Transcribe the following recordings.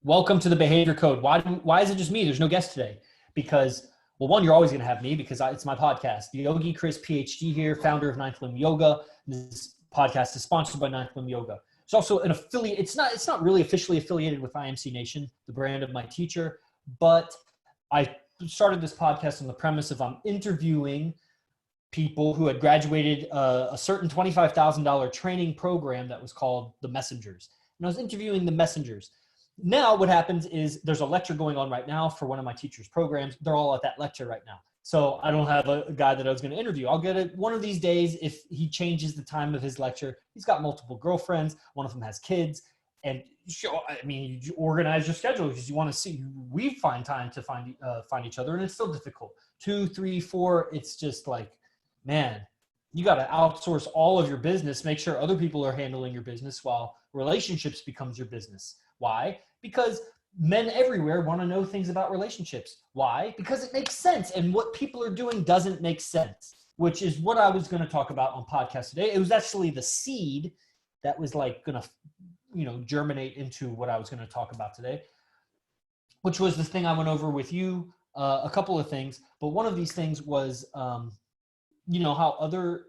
Welcome to the Behavior Code. Why is it just me? There's no guest today. Because, well, one, you're always going to have me because it's my podcast. Yogi Chris, PhD here, founder of Ninth Limb Yoga. This podcast is sponsored by Ninth Limb Yoga. It's also an affiliate. It's not really officially affiliated with IMC Nation, the brand of my teacher, but I started this podcast on the premise of I'm interviewing people who had graduated a certain $25,000 training program that was called The Messengers. And I was interviewing the messengers. Now what happens is there's a lecture going on right now for one of my teacher's programs. They're all at that lecture right now. So I don't have a guy that I was going to interview. I'll get it one of these days if he changes the time of his lecture. He's got multiple girlfriends. One of them has kids. And you organize your schedule because you want to see. We find time to find each other, and it's still difficult. 2, 3, 4. It's just like, man, you got to outsource all of your business. Make sure other people are handling your business while relationships becomes your business. Why? Because men everywhere want to know things about relationships. Why? Because it makes sense. And what people are doing doesn't make sense, which is what I was going to talk about on podcast today. It was actually the seed that was like going to, germinate into what I was going to talk about today, which was the thing I went over with you, a couple of things. But one of these things was, how other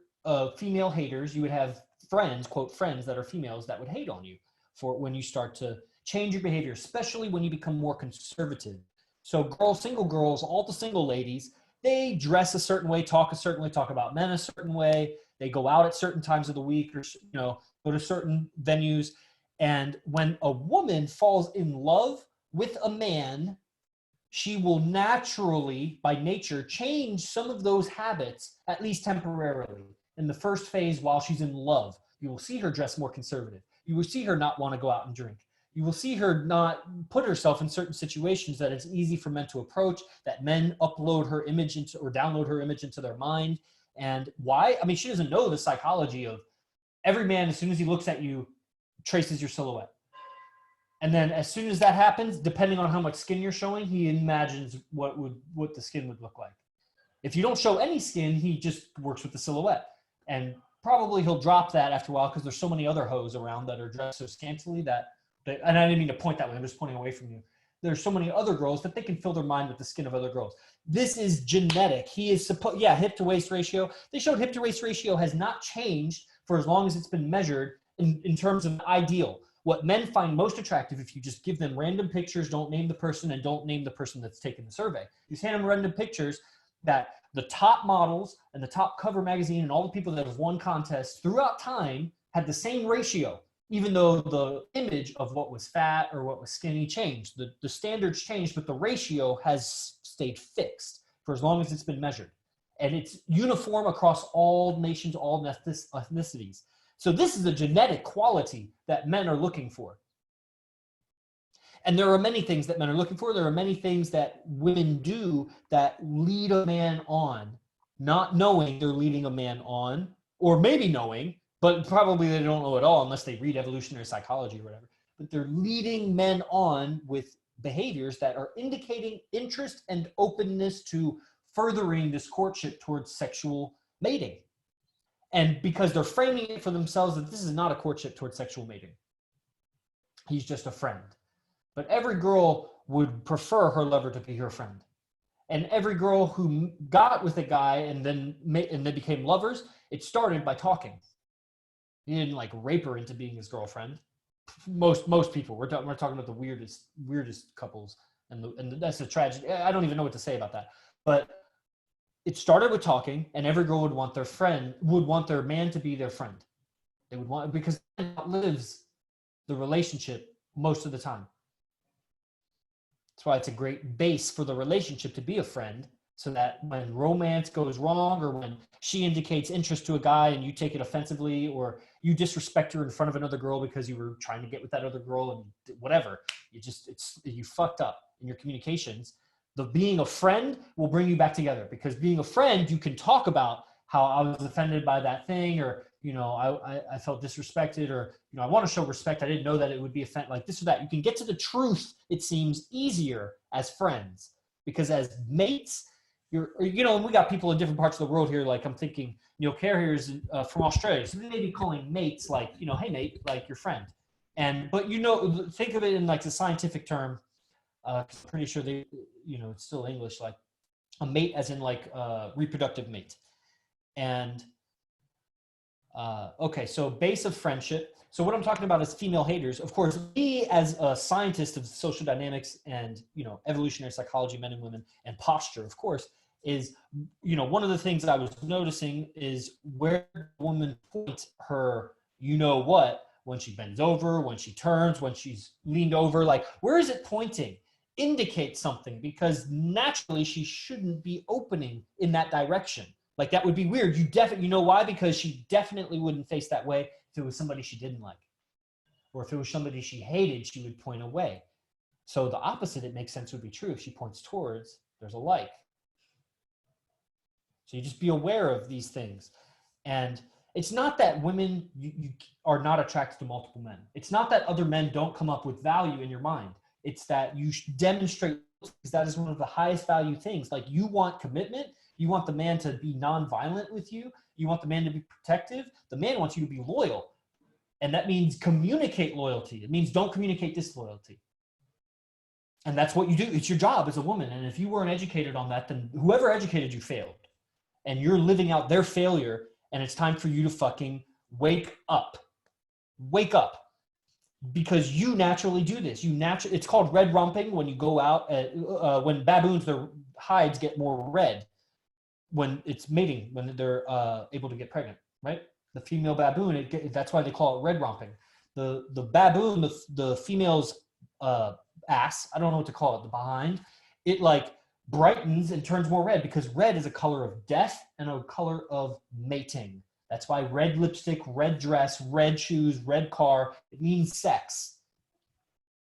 female haters, you would have friends, quote, friends that are females that would hate on you for when you start to change your behavior, especially when you become more conservative. So single girls, all the single ladies, they dress a certain way, talk a certain way, talk about men a certain way. They go out at certain times of the week or, go to certain venues. And when a woman falls in love with a man, she will naturally, by nature, change some of those habits, at least temporarily. In the first phase, while she's in love, you will see her dress more conservative. You will see her not want to go out and drink. You will see her not put herself in certain situations that it's easy for men to approach, that men upload her image into or download her image into their mind. And why? I mean, she doesn't know the psychology of every man, as soon as he looks at you, traces your silhouette. And then as soon as that happens, depending on how much skin you're showing, he imagines what the skin would look like. If you don't show any skin, he just works with the silhouette. And probably he'll drop that after a while because there's so many other hoes around that are dressed so scantily that and I didn't mean to point that way. I'm just pointing away from you. There's so many other girls that they can fill their mind with the skin of other girls. This is genetic. He is hip to waist ratio. They showed hip to waist ratio has not changed for as long as it's been measured in terms of ideal. What men find most attractive, if you just give them random pictures, don't name the person and don't name the person that's taken the survey. You hand them random pictures that the top models and the top cover magazine and all the people that have won contests throughout time had the same ratio. Even though the image of what was fat or what was skinny changed. The standards changed, but the ratio has stayed fixed for as long as it's been measured. And it's uniform across all nations, all ethnicities. So this is a genetic quality that men are looking for. And there are many things that men are looking for. There are many things that women do that lead a man on, not knowing they're leading a man on, or maybe knowing, but probably they don't know at all unless they read evolutionary psychology or whatever. But they're leading men on with behaviors that are indicating interest and openness to furthering this courtship towards sexual mating. And because they're framing it for themselves that this is not a courtship towards sexual mating. He's just a friend. But every girl would prefer her lover to be her friend. And every girl who got with a guy and then became lovers, it started by talking. He didn't like rape her into being his girlfriend. Most people. We're talking about the weirdest couples, and that's a tragedy. I don't even know what to say about that. But it started with talking, and every girl would want their man to be their friend. They would want, because it outlives the relationship most of the time. That's why it's a great base for the relationship to be a friend. So that when romance goes wrong or when she indicates interest to a guy and you take it offensively or you disrespect her in front of another girl because you were trying to get with that other girl and whatever, you fucked up in your communications. The being a friend will bring you back together because being a friend, you can talk about how I was offended by that thing or, I felt disrespected or, I want to show respect. I didn't know that it would be offensive like this or that. You can get to the truth, it seems easier as friends because as mates, and we got people in different parts of the world here. Like I'm thinking, Care here is from Australia. So they may be calling mates like, hey mate, like your friend. But you know, think of it in like the scientific term. 'Cause I'm pretty sure they, you know, it's still English, like a mate, as in like reproductive mate. And okay, so base of friendship. So what I'm talking about is female haters. Of course, me as a scientist of social dynamics and, you know, evolutionary psychology, men and women, and posture, of course, is, you know, one of the things I was noticing is where the woman points her, you know what, when she bends over, when she turns, when she's leaned over, like, where is it pointing? Indicate something, because naturally she shouldn't be opening in that direction. Like, that would be weird. You know why? Because she definitely wouldn't face that way if it was somebody she didn't like. Or if it was somebody she hated, she would point away. So the opposite, it makes sense, would be true. If she points towards, there's a like. So you just be aware of these things. And it's not that women you are not attracted to multiple men. It's not that other men don't come up with value in your mind. It's that you demonstrate, because that is one of the highest value things. Like, you want commitment. You want the man to be nonviolent with you. You want the man to be protective. The man wants you to be loyal. And that means communicate loyalty. It means don't communicate disloyalty. And that's what you do. It's your job as a woman. And if you weren't educated on that, then whoever educated you failed. And you're living out their failure. And it's time for you to fucking wake up. Wake up. Because you naturally do this. It's called red rumping when you go out, when baboons, their hides get more red when it's mating, when they're able to get pregnant, right? The female baboon, that's why they call it red rumping. The baboon, the female's ass, I don't know what to call it, the behind, it like brightens and turns more red, because red is a color of death and a color of mating. That's why red lipstick, red dress, red shoes, red car, it means sex.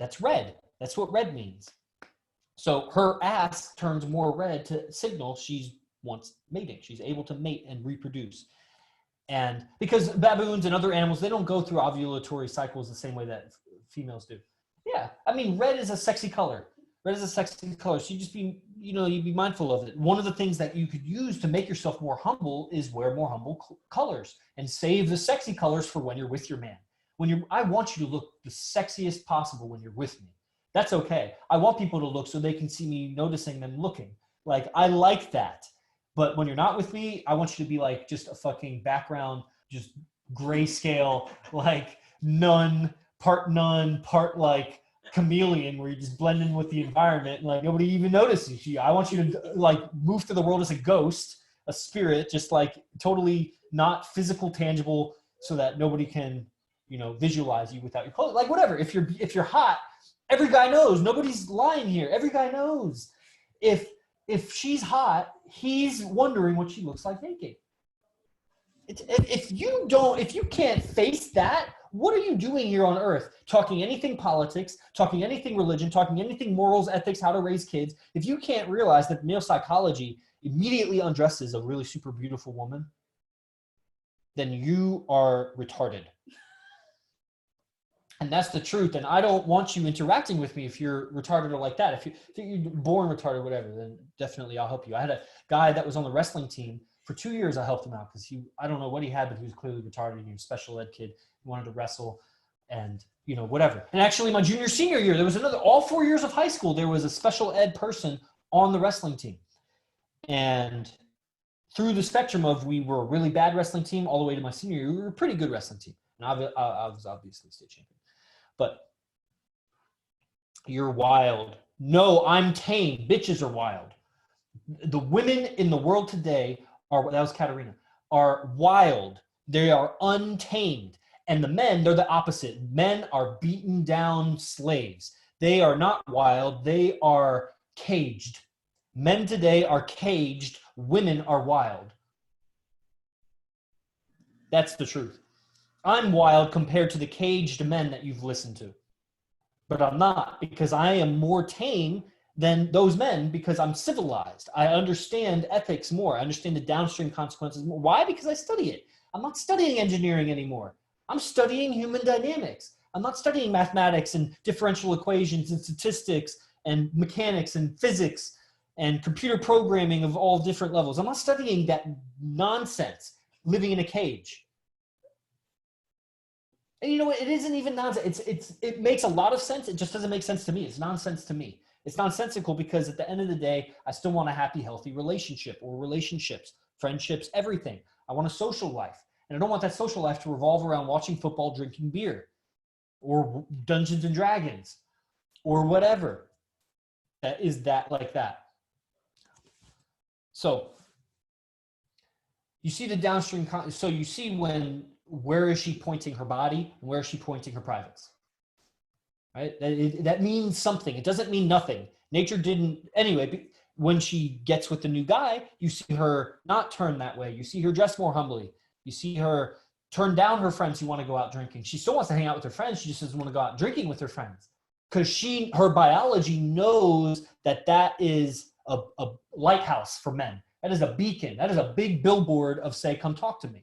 That's red. That's what red means. So her ass turns more red to signal she wants mating. She's able to mate and reproduce. And because baboons and other animals, they don't go through ovulatory cycles the same way that females do. Yeah, I mean, red is a sexy color. Red is a sexy color. So you just be, you know, you be mindful of it. One of the things that you could use to make yourself more humble is wear more humble colors and save the sexy colors for when you're with your man. I want you to look the sexiest possible when you're with me. That's okay. I want people to look so they can see me noticing them looking. Like, I like that. But when you're not with me, I want you to be like just a fucking background, just grayscale, like none, part like chameleon, where you just blend in with the environment and like nobody even notices you. I want you to like move through the world as a ghost, a spirit, just like totally not physical, tangible, so that nobody can, you know, visualize you without your clothes. Like, whatever. If you're hot, every guy knows. Nobody's lying here. Every guy knows. If she's hot, he's wondering what she looks like naked. If you can't face that, what are you doing here on earth? Talking anything politics, talking anything religion, talking anything morals, ethics, how to raise kids. If you can't realize that male psychology immediately undresses a really super beautiful woman, then you are retarded. And that's the truth. And I don't want you interacting with me if you're retarded or like that. If you're born retarded, whatever, then definitely I'll help you. I had a guy that was on the wrestling team. For 2 years, I helped him out because I don't know what he had, but he was clearly retarded. He was a special ed kid. He wanted to wrestle and, you know, whatever. And actually my junior, senior year, there was all 4 years of high school, there was a special ed person on the wrestling team. And through the spectrum of, we were a really bad wrestling team all the way to my senior year, we were a pretty good wrestling team. And I was obviously state champion. But you're wild. No, I'm tame. Bitches are wild. The women in the world today that was Katarina, are wild. They are untamed. And the men, they're the opposite. Men are beaten down slaves. They are not wild. They are caged. Men today are caged. Women are wild. That's the truth. I'm wild compared to the caged men that you've listened to. But I'm not, because I am more tame than those men, because I'm civilized. I understand ethics more. I understand the downstream consequences more. Why? Because I study it. I'm not studying engineering anymore. I'm studying human dynamics. I'm not studying mathematics and differential equations and statistics and mechanics and physics and computer programming of all different levels. I'm not studying that nonsense, living in a cage. And you know what? It isn't even nonsense. It makes a lot of sense. It just doesn't make sense to me. It's nonsense to me. It's nonsensical because at the end of the day, I still want a happy, healthy relationship or relationships, friendships, everything. I want a social life. And I don't want that social life to revolve around watching football, drinking beer, or Dungeons and Dragons, or whatever. That is that like that. So you see the downstream. So you see where is she pointing her body and where is she pointing her privates? Right? That means something. It doesn't mean nothing. Nature didn't anyway. When she gets with the new guy, you see her not turn that way. You see her dress more humbly. You see her turn down her friends who want to go out drinking. She still wants to hang out with her friends. She just doesn't want to go out drinking with her friends because her biology knows that is a lighthouse for men. That is a beacon. That is a big billboard of say, come talk to me.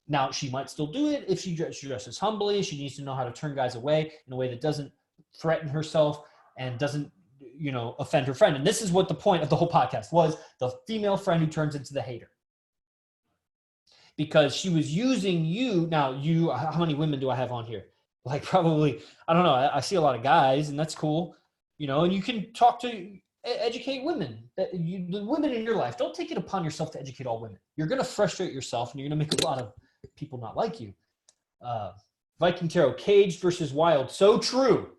Now, she might still do it if she dresses humbly. She needs to know how to turn guys away in a way that doesn't threaten herself and doesn't, offend her friend. And this is what the point of the whole podcast was, the female friend who turns into the hater. Because she was using you. Now, how many women do I have on here? Like probably, I don't know. I see a lot of guys and that's cool, and you can talk to educate women, the women in your life. Don't take it upon yourself to educate all women. You're going to frustrate yourself and you're going to make a lot of people not like you. Viking Tarot, caged versus wild. So true.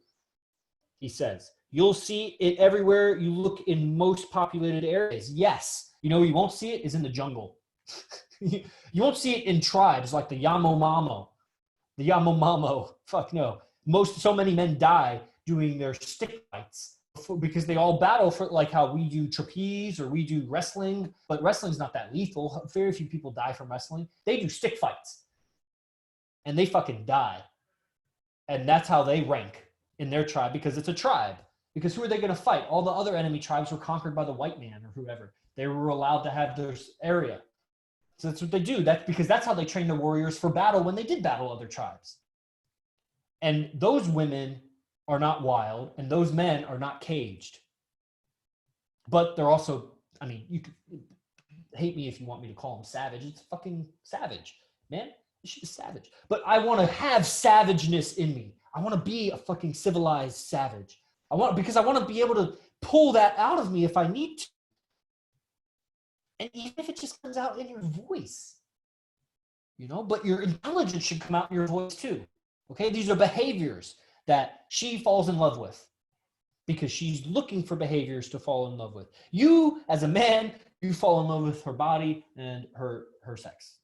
He says, you'll see it everywhere you look in most populated areas. Yes. Where you won't see it is in the jungle. You won't see it in tribes like the Yanomamo. Fuck no. So many men die doing their stick fights because they all battle for like how we do trapeze or we do wrestling, but wrestling's not that lethal. Very few people die from wrestling. They do stick fights and they fucking die. And that's how they rank in their tribe because it's a tribe. Because who are they going to fight? All the other enemy tribes were conquered by the white man or whoever. They were allowed to have their area. So that's what they do. That's because that's how they train their warriors for battle when they did battle other tribes. And those women are not wild and those men are not caged. But they're also, you can hate me if you want me to call them savage. It's fucking savage, man. This shit is savage. But I want to have savageness in me. I want to be a fucking civilized savage. Because I want to be able to pull that out of me if I need to. And even if it just comes out in your voice, but your intelligence should come out in your voice too. Okay, these are behaviors that she falls in love with because she's looking for behaviors to fall in love with. You, as a man, you fall in love with her body and her sex.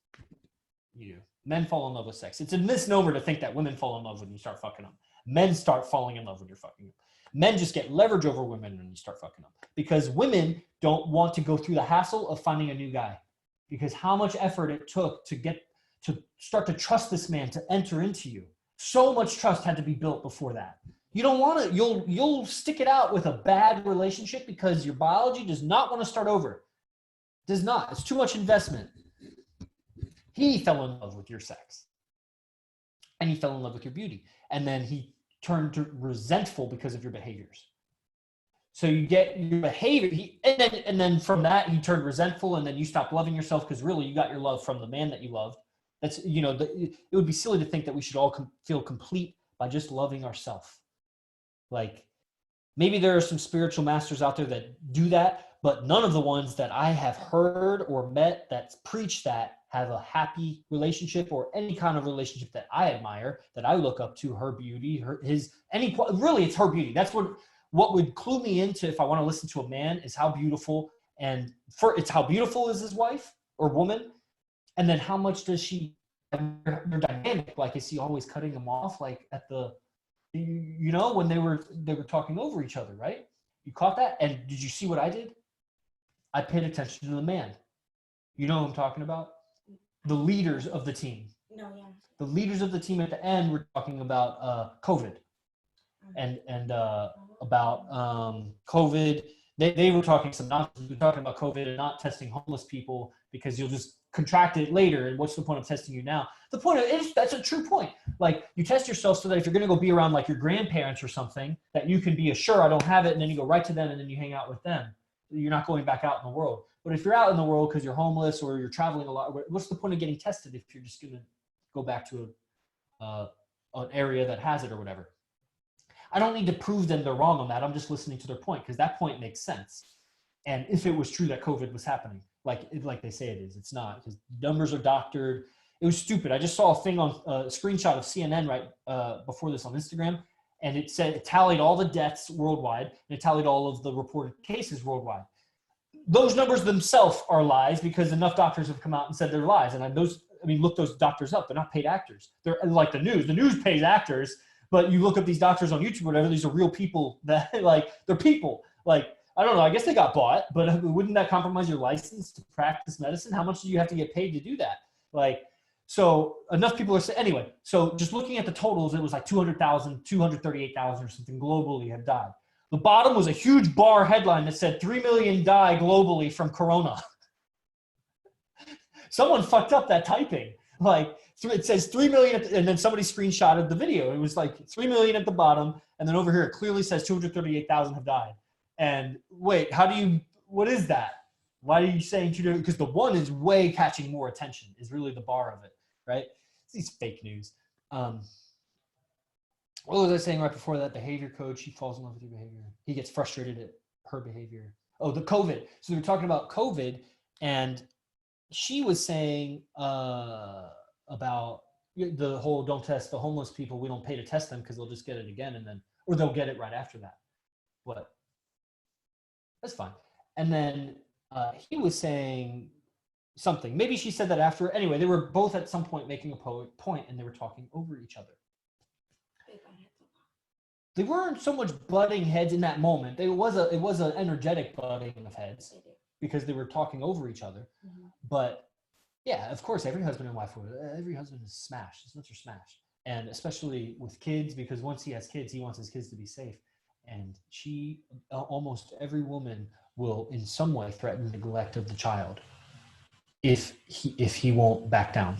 You do. Men fall in love with sex. It's a misnomer to think that women fall in love when you start fucking them. Men start falling in love when you're fucking them. Men just get leverage over women when you start fucking them because women don't want to go through the hassle of finding a new guy because how much effort it took to start to trust this man to enter into you. So much trust had to be built before that. You don't want to, you'll stick it out with a bad relationship because your biology does not want to start over. Does not. It's too much investment. He fell in love with your sex and he fell in love with your beauty. And then he turned to resentful because of your behaviors. So you get your behavior, and then from that he turned resentful, and then you stopped loving yourself because really you got your love from the man that you loved. That's it would be silly to think that we should all feel complete by just loving ourselves. Like maybe there are some spiritual masters out there that do that, but none of the ones that I have heard or met that preach that have a happy relationship or any kind of relationship that I admire, that I look up to, her beauty, really it's her beauty. That's what would clue me into if I want to listen to a man is how beautiful, and it's how beautiful is his wife or woman. And then how much does she, their dynamic, like is he always cutting them off like at the, when they were talking over each other, right? You caught that? And did you see what I did? I paid attention to the man. You know what I'm talking about? The leaders of the team. No, yeah. The leaders of the team at the end were talking about COVID and about COVID. They were talking some nonsense. We were talking about COVID and not testing homeless people because you'll just contract it later. And what's the point of testing you now? The point of it is, that's a true point. Like you test yourself so that if you're going to go be around like your grandparents or something, that you can be sure I don't have it. And then you go right to them and then you hang out with them. You're not going back out in the world. But if you're out in the world because you're homeless or you're traveling a lot, what's the point of getting tested if you're just going to go back to an area that has it or whatever. I don't need to prove them they're wrong on that. I'm just listening to their point because that point makes sense. And if it was true that COVID was happening, like they say it is, it's not, because numbers are doctored. It was stupid. I just saw a thing on a screenshot of CNN before this on Instagram, and it said it tallied all the deaths worldwide and it tallied all of the reported cases worldwide. Those numbers themselves are lies because enough doctors have come out and said they're lies. And look those doctors up. They're not paid actors. They're like the news. The news pays actors. But you look up these doctors on YouTube or whatever, these are real people that they're people. I don't know, I guess they got bought, but wouldn't that compromise your license to practice medicine? How much do you have to get paid to do that? So enough people are saying, anyway, so just looking at the totals, it was 200,000, 238,000 or something globally have died. The bottom was a huge bar headline that said 3 million die globally from Corona. Someone fucked up that typing. It says 3 million, and then somebody screenshotted the video. It was 3 million at the bottom, and then over here it clearly says 238,000 have died. And wait, what is that? Why are you saying 200? Because the one is way catching more attention, is really the bar of it, right? It's these fake news. What was I saying right before that? Behavior coach, he falls in love with your behavior. He gets frustrated at her behavior. Oh, the COVID. So they were talking about COVID, and she was saying about the whole don't test the homeless people. We don't pay to test them because they'll just get it again, or they'll get it right after that. What? That's fine. And then he was saying something. Maybe she said that after. Anyway, they were both at some point making a point, and they were talking over each other. They weren't so much butting heads in that moment. It was an energetic butting of heads because they were talking over each other. Mm-hmm. But yeah, of course, every husband and wife, every husband is smashed. His nuts are smashed. And especially with kids, because once he has kids, he wants his kids to be safe. And almost every woman will in some way threaten neglect of the child if he won't back down.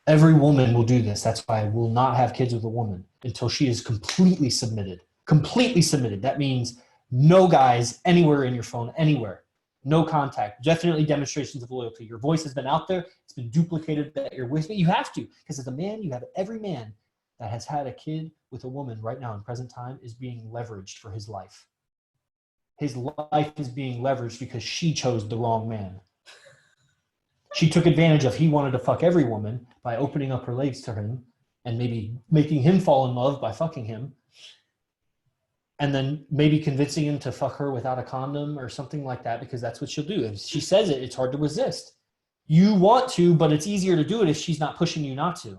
Every woman will do this. That's why I will not have kids with a woman until she is completely submitted. Completely submitted. That means no guys anywhere in your phone, anywhere. No contact. Definitely demonstrations of loyalty. Your voice has been out there. It's been duplicated that you're with me. You have to, because as a man, you have every man that has had a kid with a woman right now in present time is being leveraged for his life. His life is being leveraged because she chose the wrong man. She took advantage of he wanted to fuck every woman by opening up her legs to him and maybe making him fall in love by fucking him. And then maybe convincing him to fuck her without a condom or something like that, because that's what she'll do. If she says it, it's hard to resist. You want to, but it's easier to do it if she's not pushing you not to.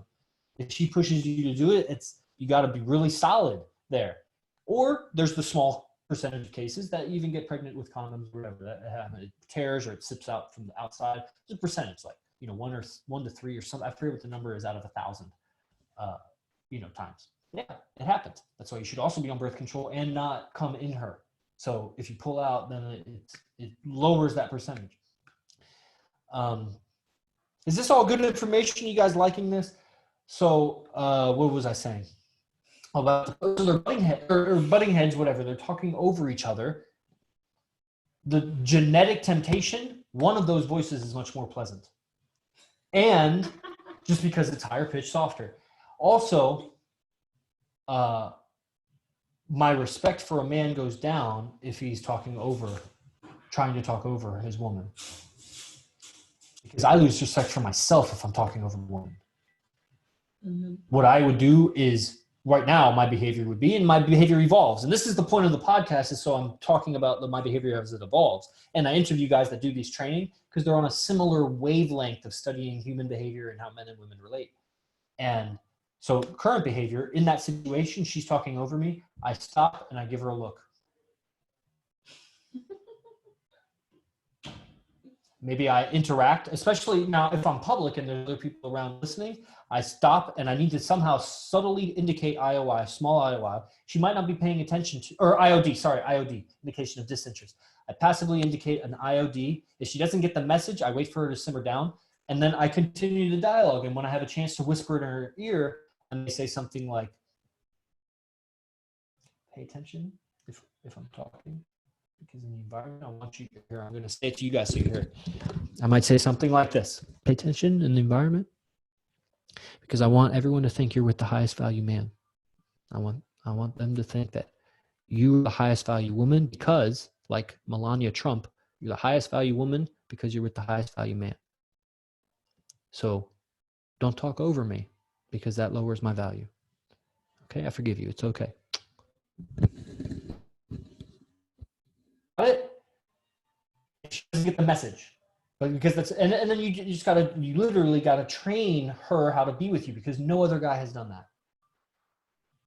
If she pushes you to do it, you got to be really solid there. Or there's the small percentage of cases that even get pregnant with condoms, whatever that happens. It tears or it sips out from the outside. It's a percentage, 1 to 3 or something. I forget what the number is out of 1,000, times. Yeah, it happens. That's why you should also be on birth control and not come in her. So if you pull out, then it lowers that percentage. Is this all good information? You guys liking this? So what was I saying? So they're butting heads, whatever. They're talking over each other. The genetic temptation, one of those voices is much more pleasant. And just because it's higher pitched, softer. Also, my respect for a man goes down if he's trying to talk over his woman. Because I lose respect for myself if I'm talking over a woman. Mm-hmm. What I would do is, right now, my behavior would be, and my behavior evolves. And this is the point of the podcast, is so I'm talking about my behavior as it evolves. And I interview guys that do these training because they're on a similar wavelength of studying human behavior and how men and women relate. And so current behavior, in that situation, she's talking over me. I stop and I give her a look. Maybe I interact, especially now if I'm public and there's other people around listening. I stop and I need to somehow subtly indicate IOI, small IOI. She might not be paying attention to, or IOD, indication of disinterest. I passively indicate an IOD. If she doesn't get the message, I wait for her to simmer down, and then I continue the dialogue. And when I have a chance to whisper it in her ear, I may say something like, pay attention if I'm talking. Because in the environment, I want you to hear. I'm going to say it to you guys so you hear it. I might say something like this. Pay attention in the environment. Because I want everyone to think you're with the highest value man. I want them to think that you're the highest value woman because, like Melania Trump, you're the highest value woman because you're with the highest value man. So don't talk over me because that lowers my value. Okay, I forgive you. It's okay. But she doesn't get the message. But because that's and then you just gotta you literally gotta train her how to be with you because no other guy has done that.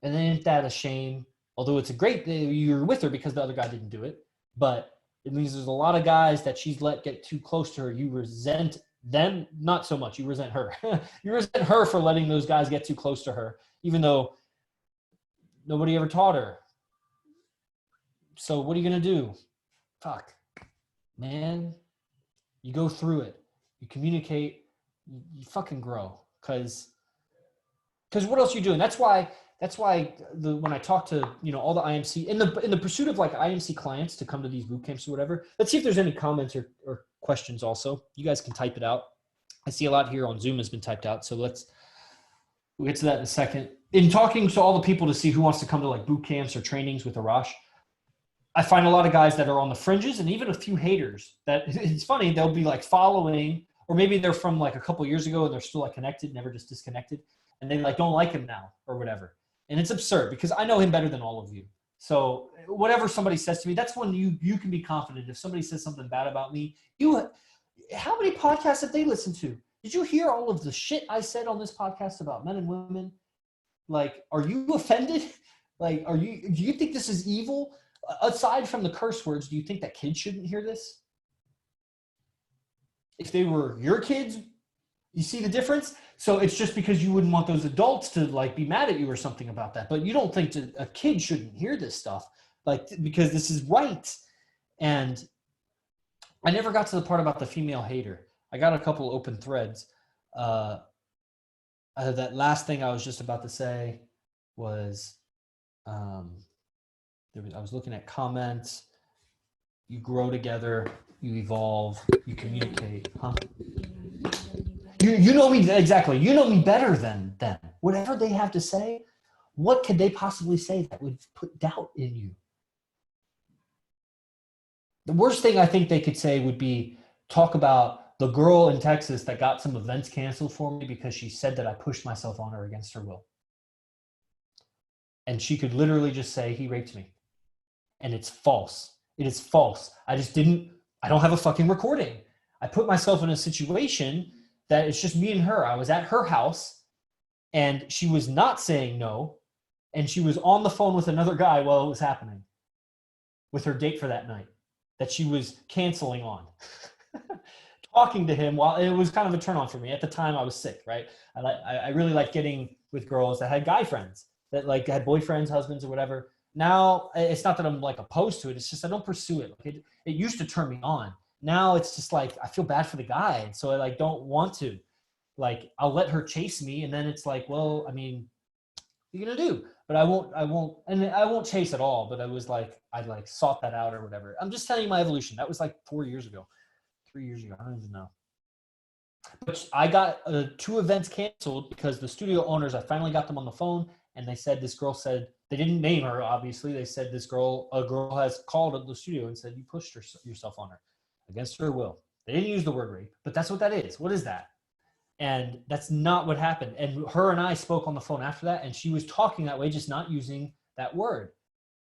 And then isn't that a shame? Although it's a great you're with her because the other guy didn't do it, but it means there's a lot of guys that she's let get too close to her. You resent them, not so much. You resent her. You resent her for letting those guys get too close to her, even though nobody ever taught her. So what are you gonna do? Fuck, man. You go through it. You communicate. You fucking grow. Because what else are you doing? That's why when I talk to all the IMC in the pursuit of like IMC clients to come to these boot camps or whatever. Let's see if there's any comments or questions. Also, you guys can type it out. I see a lot here on Zoom has been typed out. So we'll get to that in a second. In talking to all the people to see who wants to come to like boot camps or trainings with Arash, I find a lot of guys that are on the fringes and even a few haters that it's funny. They'll be like following, or maybe they're from like a couple years ago and they're still like connected, never just disconnected. And they like don't like him now or whatever. And it's absurd because I know him better than all of you. So whatever somebody says to me, that's when you can be confident. If somebody says something bad about me, how many podcasts have they listened to? Did you hear all of the shit I said on this podcast about men and women? Like, are you offended? Like, do you think this is evil? Aside from the curse words, do you think that kids shouldn't hear this? If they were your kids, you see the difference? So it's just because you wouldn't want those adults to like be mad at you or something about that. But you don't think that a kid shouldn't hear this stuff, like because this is right. And I never got to the part about the female hater. I got a couple open threads. That last thing I was just about to say was, I was looking at comments. You grow together, you evolve, you communicate, huh? You know me exactly. You know me better than them. Whatever they have to say, what could they possibly say that would put doubt in you? The worst thing I think they could say would be talk about the girl in Texas that got some events canceled for me because she said that I pushed myself on her against her will. And she could literally just say, he raped me. And it's false. It is false. I don't have a fucking recording. I put myself in a situation that it's just me and her. I was at her house and she was not saying no. And she was on the phone with another guy while it was happening with her date for that night that she was canceling on. Talking to him while it was kind of a turn on for me. At the time I was sick, right? I really like getting with girls that had guy friends that like had boyfriends, husbands or whatever. Now it's not that I'm like opposed to it. It's just I don't pursue it. Like it used to turn me on. Now it's just like I feel bad for the guy, and so I like don't want to. Like I'll let her chase me, and then it's like, well, I mean, what are you gonna do? But I won't chase at all. But I was like, I like sought that out or whatever. I'm just telling you my evolution. That was like 4 years ago, 3 years ago. I don't even know. But I got 2 events canceled because the studio owners. I finally got them on the phone, and they said this girl said. They didn't name her, obviously. They said a girl has called at the studio and said you pushed yourself on her against her will. They didn't use the word rape, but that's what that is. What is that? And that's not what happened. And her and I spoke on the phone after that, and she was talking that way, just not using that word.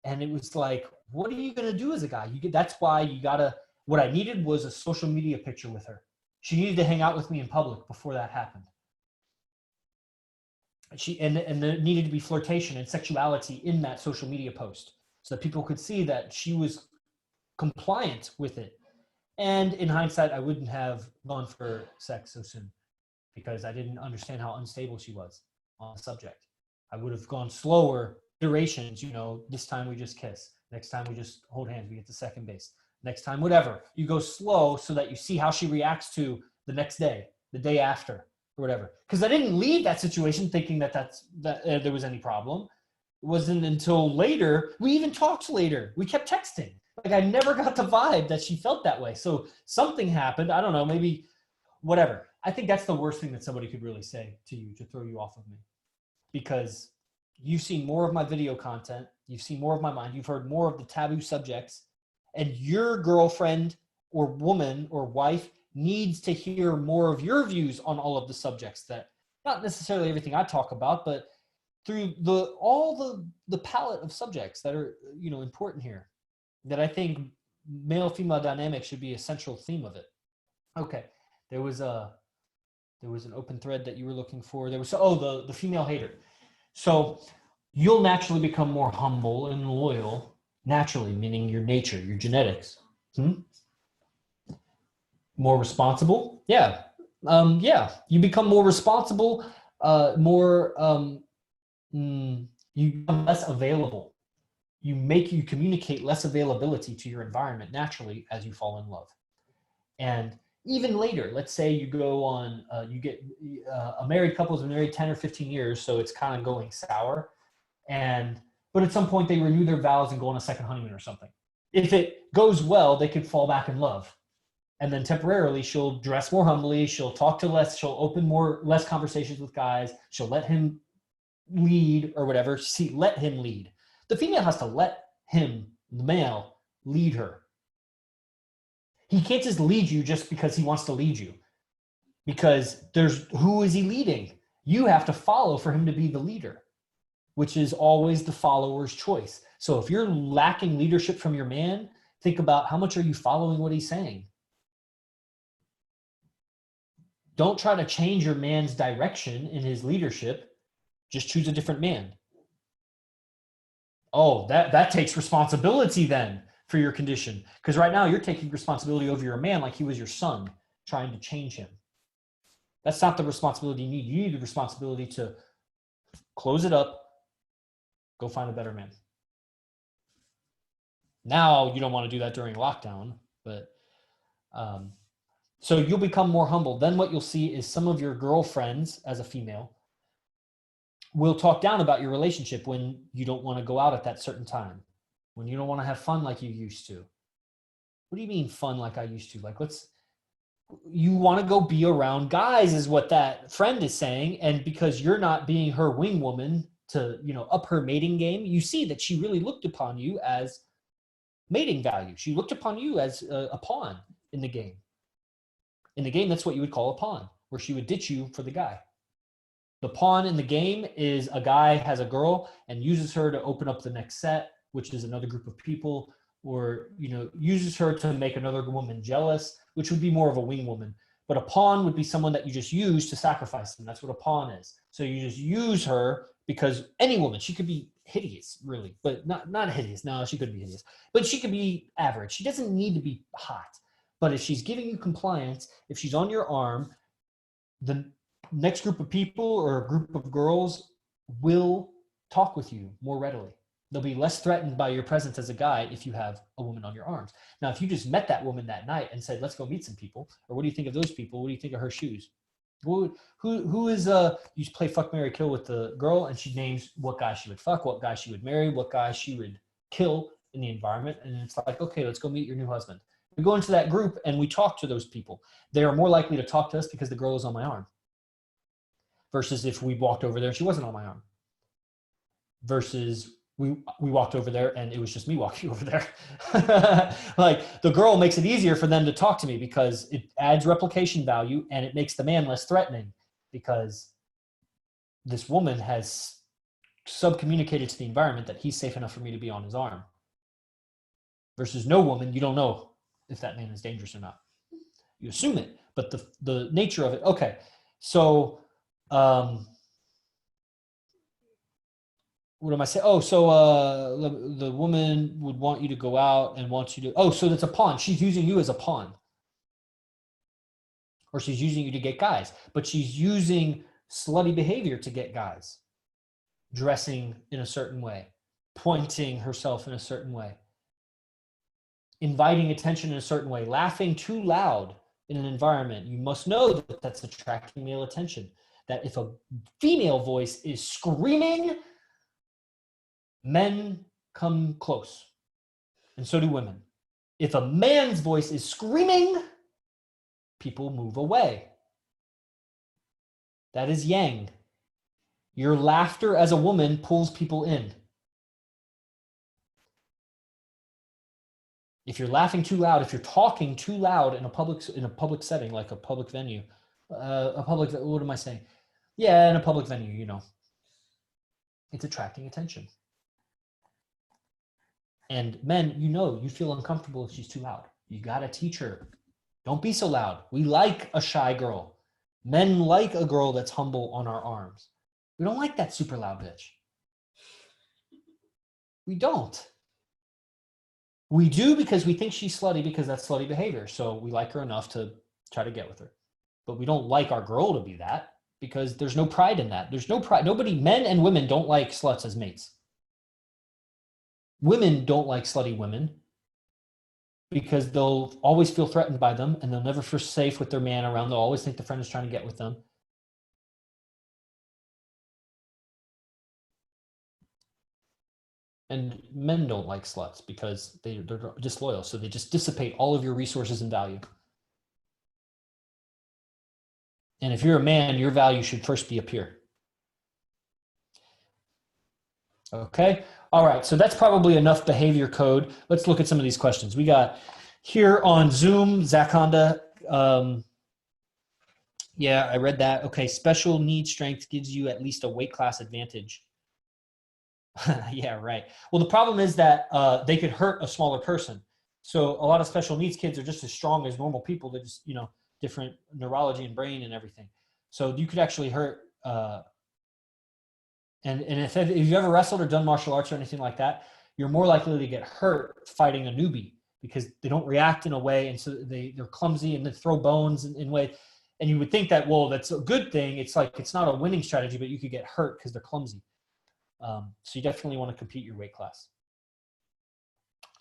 And it was like, what are you going to do as a guy? That's why you got to, what I needed was a social media picture with her. She needed to hang out with me in public before that happened. And there needed to be flirtation and sexuality in that social media post so that people could see that she was compliant with it. And in hindsight, I wouldn't have gone for sex so soon because I didn't understand how unstable she was on the subject. I would have gone slower iterations, this time we just kiss. Next time we just hold hands, we get to second base. Next time, whatever. You go slow so that you see how she reacts to the next day, the day after. Or whatever, because I didn't leave that situation thinking that there was any problem. It wasn't until later. We even talked later. We kept texting. Like I never got the vibe that she felt that way. So something happened. I don't know. Maybe whatever. I think that's the worst thing that somebody could really say to you to throw you off of me, because you've seen more of my video content, you've seen more of my mind, you've heard more of the taboo subjects, and your girlfriend or woman or wife needs to hear more of your views on all of the subjects, that not necessarily everything I talk about, but through all the palette of subjects that are, you know, important here, that I think male female dynamic should be a central theme of it. Okay, there was an open thread that you were looking for. There was the female hater. So you'll naturally become more humble and loyal, naturally, meaning your nature, your genetics. More responsible, yeah. You become more responsible, you become less available. You communicate less availability to your environment naturally as you fall in love. And even later, let's say you go on, you get a married couple's been married 10 or 15 years, so it's kind of going sour. But at some point they renew their vows and go on a second honeymoon or something. If it goes well, they could fall back in love. And then temporarily she'll dress more humbly, she'll talk to less, she'll open less conversations with guys, she'll let him lead or whatever. Let him lead. The female has to let him, the male, lead her. He can't just lead you just because he wants to lead you. Because who is he leading? You have to follow for him to be the leader, which is always the follower's choice. So if you're lacking leadership from your man, think about how much are you following what he's saying? Don't try to change your man's direction in his leadership. Just choose a different man. Oh, that takes responsibility then for your condition. Because right now you're taking responsibility over your man like he was your son, trying to change him. That's not the responsibility you need. You need the responsibility to close it up, go find a better man. Now you don't want to do that during lockdown, but so you'll become more humble. Then what you'll see is some of your girlfriends as a female will talk down about your relationship when you don't want to go out at that certain time, when you don't want to have fun like you used to. What do you mean fun like I used to? Like, you want to go be around guys is what that friend is saying. And because you're not being her wing woman to, you know, up her mating game, you see that she really looked upon you as mating value. She looked upon you as a pawn in the game. In the game, that's what you would call a pawn, where she would ditch you for the guy. The pawn in the game is a guy has a girl and uses her to open up the next set, which is another group of people, or, you know, uses her to make another woman jealous, which would be more of a wing woman. But a pawn would be someone that you just use to sacrifice them. That's what a pawn is. So you just use her because any woman, she could be hideous, really, but not hideous. No, she could be hideous, but she could be average. She doesn't need to be hot. But if she's giving you compliance, if she's on your arm, the next group of people or a group of girls will talk with you more readily. They'll be less threatened by your presence as a guy if you have a woman on your arms. Now, if you just met that woman that night and said, let's go meet some people, or what do you think of those people? What do you think of her shoes? Who is, you play fuck, marry, kill with the girl, and she names what guy she would fuck, what guy she would marry, what guy she would kill in the environment. And it's like, okay, let's go meet your new husband. We go into that group and we talk to those people. They are more likely to talk to us because the girl is on my arm. Versus if we walked over there and she wasn't on my arm. Versus we walked over there and it was just me walking over there. Like, the girl makes it easier for them to talk to me because it adds replication value and it makes the man less threatening because this woman has sub-communicated to the environment that he's safe enough for me to be on his arm. Versus no woman, you don't know if that man is dangerous or not. You assume it, but the nature of it. Okay, so what am I saying? Oh, so the woman would want you to go out and wants you to, so that's a pawn. She's using you as a pawn. Or she's using you to get guys, but she's using slutty behavior to get guys. Dressing in a certain way, pointing herself in a certain way, inviting attention in a certain way, laughing too loud in an environment. You must know that that's attracting male attention. That if a female voice is screaming, men come close, and so do women. If a man's voice is screaming, people move away. That is yang. Your laughter as a woman pulls people in. If you're laughing too loud, if you're talking too loud in a public setting, like a public venue, what am I saying? Yeah, in a public venue, you know, it's attracting attention. And men, you know, you feel uncomfortable if she's too loud. You got to teach her. Don't be so loud. We like a shy girl. Men like a girl that's humble on our arms. We don't like that super loud bitch. We don't. We do because we think she's slutty because that's slutty behavior. So we like her enough to try to get with her. But we don't like our girl to be that because there's no pride in that. There's no pride. Nobody, men and women don't like sluts as mates. Women don't like slutty women because they'll always feel threatened by them and they'll never feel safe with their man around. They'll always think the friend is trying to get with them. And men don't like sluts because they're disloyal. So they just dissipate all of your resources and value. And if you're a man, your value should first be up here. Okay. All right. So that's probably enough behavior code. Let's look at some of these questions. We got here on Zoom, Zach Honda. Yeah, I read that. Okay. Special needs strength gives you at least a weight class advantage. Yeah, right. Well, the problem is that they could hurt a smaller person. So a lot of special needs kids are just as strong as normal people. They're just, you know, different neurology and brain and everything. So you could actually hurt. And if you've ever wrestled or done martial arts or anything like that, you're more likely to get hurt fighting a newbie because they don't react in a way. And so they're clumsy and they throw bones in ways. And you would think that, well, that's a good thing. It's like, it's not a winning strategy, but you could get hurt because they're clumsy. So you definitely want to compete your weight class.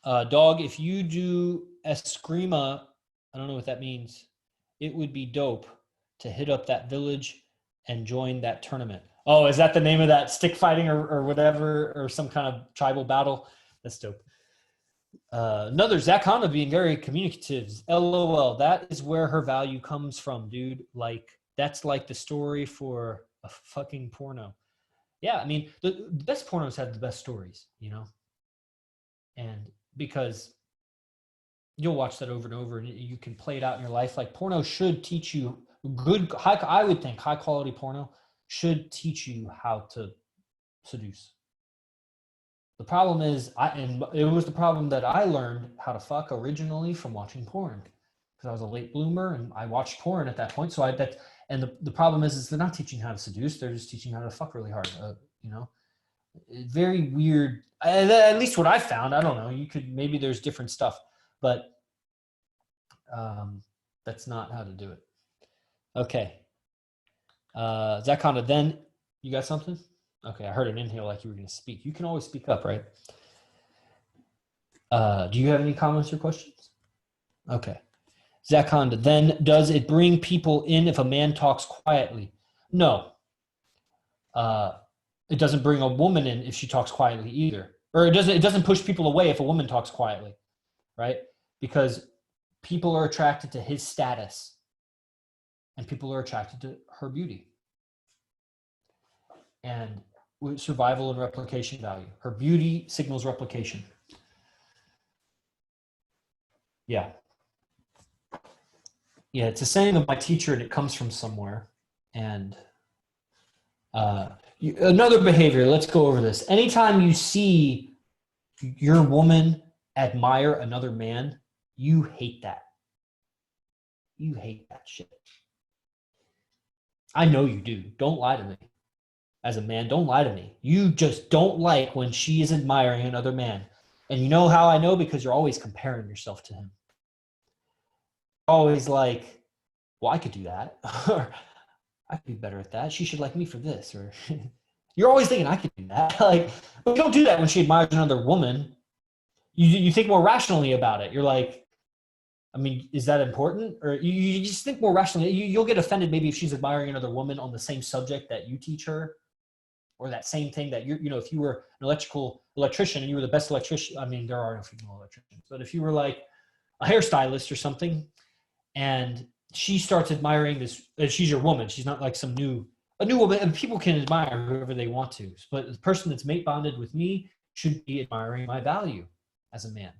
Dog, if you do Eskrima, I don't know what that means. It would be dope to hit up that village and join that tournament. Oh, is that the name of that stick fighting or whatever, or some kind of tribal battle? That's dope. Another, Zach Honda being very communicative. LOL, that is where her value comes from, dude. Like, that's like the story for a fucking porno. Yeah, I mean, the best pornos have the best stories, you know? And because you'll watch that over and over and you can play it out in your life. Like, porno should teach you I would think high quality porno should teach you how to seduce. The problem is, and it was the problem that I learned how to fuck originally from watching porn, because I was a late bloomer and I watched porn at that point. So and the problem is they're not teaching how to seduce. They're just teaching how to fuck really hard. You know, very weird. At least what I found. I don't know. Maybe there's different stuff, but that's not how to do it. Okay. Zach Honda, then you got something? Okay, I heard an inhale like you were going to speak. You can always speak up, right? Do you have any comments or questions? Okay. Zach Honda, then does it bring people in if a man talks quietly? No. It doesn't bring a woman in if she talks quietly either. Or it doesn't push people away if a woman talks quietly, right? Because people are attracted to his status and people are attracted to her beauty. And survival and replication value. Her beauty signals replication. Yeah. Yeah, it's a saying of my teacher and it comes from somewhere. And another behavior, let's go over this. Anytime you see your woman admire another man, you hate that. You hate that shit. I know you do. Don't lie to me. As a man, don't lie to me. You just don't like when she is admiring another man. And you know how I know? Because you're always comparing yourself to him. Always like, well, I could do that. Or I could be better at that. She should like me for this. Or you're always thinking I could do that. Like, but you don't do that when she admires another woman. You think more rationally about it. You're like, I mean, is that important? Or you just think more rationally. You'll get offended maybe if she's admiring another woman on the same subject that you teach her. Or that same thing that if you were an electrician and you were the best electrician, I mean, there are no female electricians, but if you were like a hairstylist or something and she starts admiring this, she's your woman, she's not like some new A new woman, and people can admire whoever they want to, but the person that's mate bonded with me should be admiring my value as a man.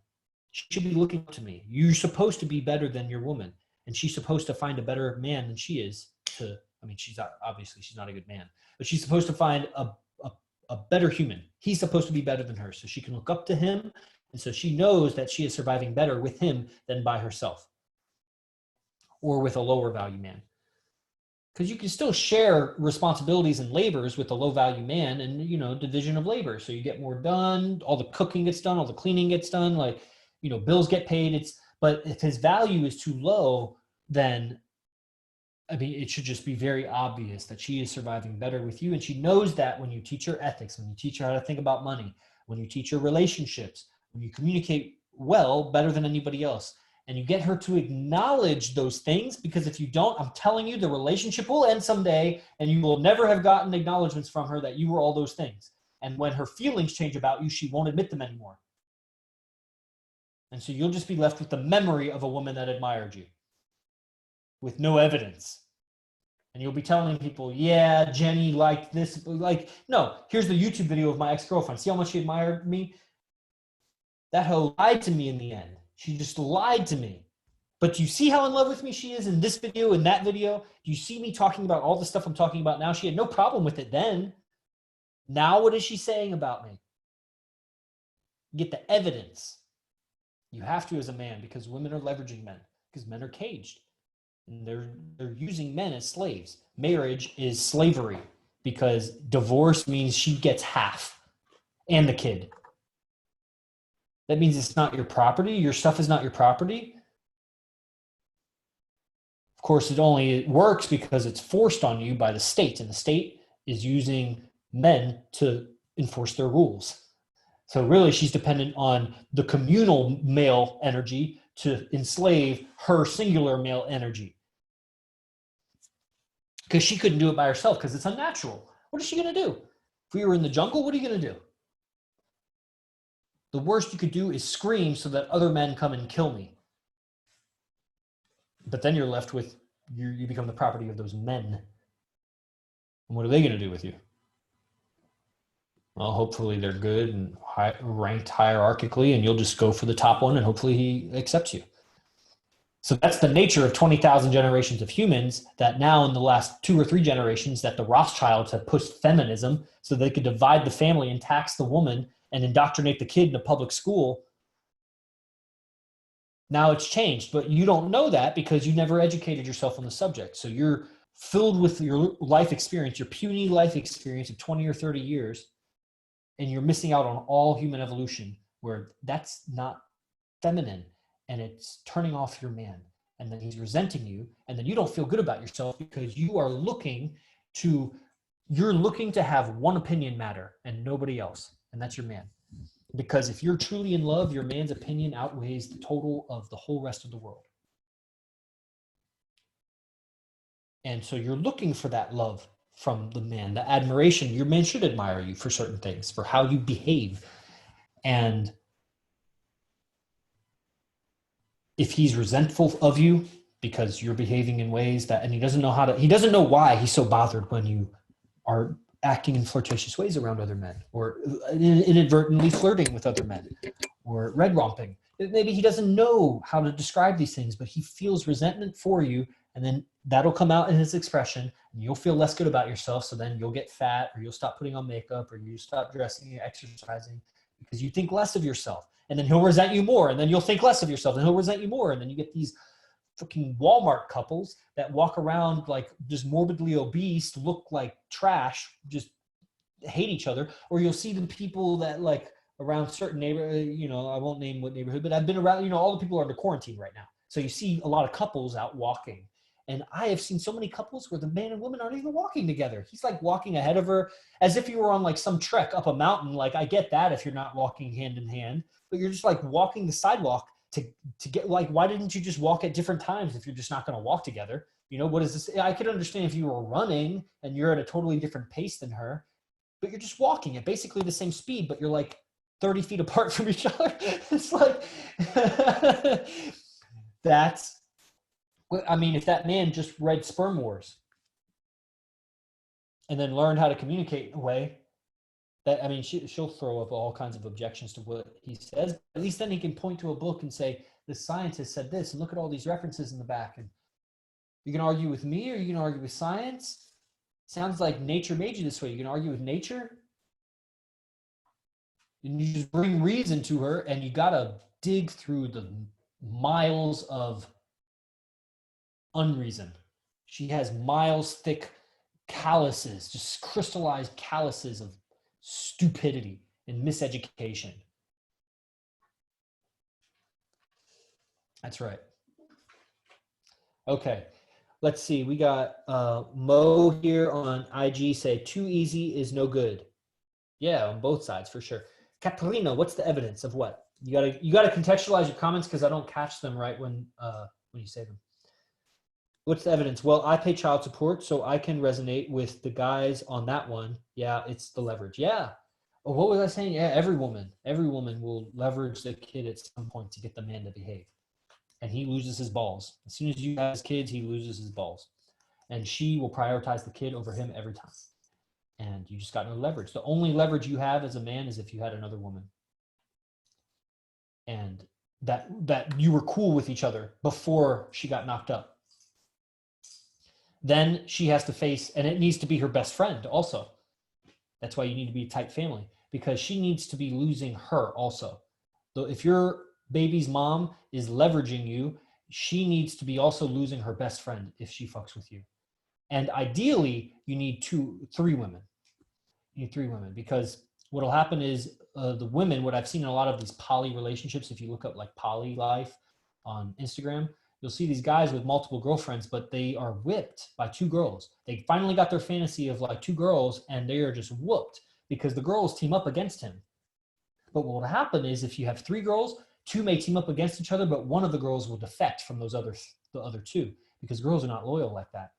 She should be looking up to me. You're supposed to be better than your woman, and she's supposed to find a better man than she is. I mean, she's not, obviously she's not a good man, but she's supposed to find a better human. He's supposed to be better than her, so she can look up to him, and so she knows that she is surviving better with him than by herself or with a lower value man. Because you can still share responsibilities and labors with a low value man, and, you know, division of labor. So you get more done, all the cooking gets done, all the cleaning gets done, like, you know, bills get paid. But if his value is too low, then, I mean, it should just be very obvious that she is surviving better with you. And she knows that when you teach her ethics, when you teach her how to think about money, when you teach her relationships, when you communicate well, better than anybody else, and you get her to acknowledge those things, because if you don't, I'm telling you, the relationship will end someday, and you will never have gotten acknowledgments from her that you were all those things. And when her feelings change about you, she won't admit them anymore. And so you'll just be left with the memory of a woman that admired you with no evidence. And you'll be telling people, yeah, Jenny liked this. Like, no, here's the YouTube video of my ex-girlfriend. See how much she admired me? That hoe lied to me in the end. She just lied to me. But do you see how in love with me she is in this video, in that video? Do you see me talking about all the stuff I'm talking about now? She had no problem with it then. Now what is she saying about me? Get the evidence. You have to as a man, because women are leveraging men, because men are caged. And they're using men as slaves. Marriage is slavery, because divorce means she gets half and the kid. That means it's not your property. Your stuff is not your property. Of course, it only works because it's forced on you by the state, and the state is using men to enforce their rules. So really, she's dependent on the communal male energy to enslave her singular male energy. Because she couldn't do it by herself, because it's unnatural. What is she going to do? If we were in the jungle, what are you going to do? The worst you could do is scream so that other men come and kill me. But then you're left with, you become the property of those men. And what are they going to do with you? Well, hopefully they're good and ranked hierarchically, and you'll just go for the top one, and hopefully he accepts you. So that's the nature of 20,000 generations of humans, that now in the last 2 or 3 generations that the Rothschilds have pushed feminism so they could divide the family and tax the woman and indoctrinate the kid in a public school. Now it's changed, but you don't know that because you never educated yourself on the subject. So you're filled with your life experience, your puny life experience of 20 or 30 years, and you're missing out on all human evolution, where that's not feminine, and it's turning off your man. And then he's resenting you, and then you don't feel good about yourself because you are looking to have one opinion matter and nobody else, and that's your man. Because if you're truly in love, your man's opinion outweighs the total of the whole rest of the world. And so you're looking for that love from the man, the admiration. Your man should admire you for certain things, for how you behave. And if he's resentful of you because you're behaving in ways that, and he doesn't know why he's so bothered when you are acting in flirtatious ways around other men, or inadvertently flirting with other men, or red romping. Maybe he doesn't know how to describe these things, but he feels resentment for you, and then that'll come out in his expression, and you'll feel less good about yourself. So then you'll get fat, or you'll stop putting on makeup, or you stop dressing and exercising because you think less of yourself. And then he'll resent you more, and then you'll think less of yourself, and he'll resent you more. And then you get these fucking Walmart couples that walk around like just morbidly obese, look like trash, just hate each other. Or you'll see the people that like around certain neighborhood, I won't name what neighborhood, but I've been around, all the people are under quarantine right now. So you see a lot of couples out walking. And I have seen so many couples where the man and woman aren't even walking together. He's like walking ahead of her as if you were on like some trek up a mountain. Like, I get that if you're not walking hand in hand, but you're just like walking the sidewalk to get, like, why didn't you just walk at different times if you're just not going to walk together? What is this? I could understand if you were running and you're at a totally different pace than her, but you're just walking at basically the same speed, but you're like 30 feet apart from each other. It's like, if that man just read Sperm Wars, and then learn how to communicate in a way that, I mean, she'll throw up all kinds of objections to what he says. At least then he can point to a book and say, the scientist said this, and look at all these references in the back. And you can argue with me, or you can argue with science. Sounds like nature made you this way. You can argue with nature. And you just bring reason to her, and you got to dig through the miles of unreason. She has miles thick calluses, just crystallized calluses of stupidity and miseducation. That's right. Okay, let's see. We got Mo here on IG say too easy is no good. Yeah, on both sides for sure. Katerina, what's the evidence of what? You gotta contextualize your comments because I don't catch them right when you say them. What's the evidence? Well, I pay child support, so I can resonate with the guys on that one. Yeah, it's the leverage. Yeah. Oh, what was I saying? Yeah, every woman will leverage the kid at some point to get the man to behave. And he loses his balls. As soon as you have his kids, he loses his balls. And she will prioritize the kid over him every time. And you just got no leverage. The only leverage you have as a man is if you had another woman. And that you were cool with each other before she got knocked up. Then she has to face, and it needs to be her best friend also. That's why you need to be a tight family, because she needs to be losing her also. So if your baby's mom is leveraging you, she needs to be also losing her best friend if she fucks with you. And ideally, you need 3 women. You need 3 women, because what'll happen is the women, what I've seen in a lot of these poly relationships, if you look up like poly life on Instagram, you'll see these guys with multiple girlfriends, but they are whipped by 2 girls. They finally got their fantasy of like 2 girls, and they are just whooped because the girls team up against him. But what will happen is if you have 3 girls, 2 may team up against each other, but one of the girls will defect from the other 2, because girls are not loyal like that.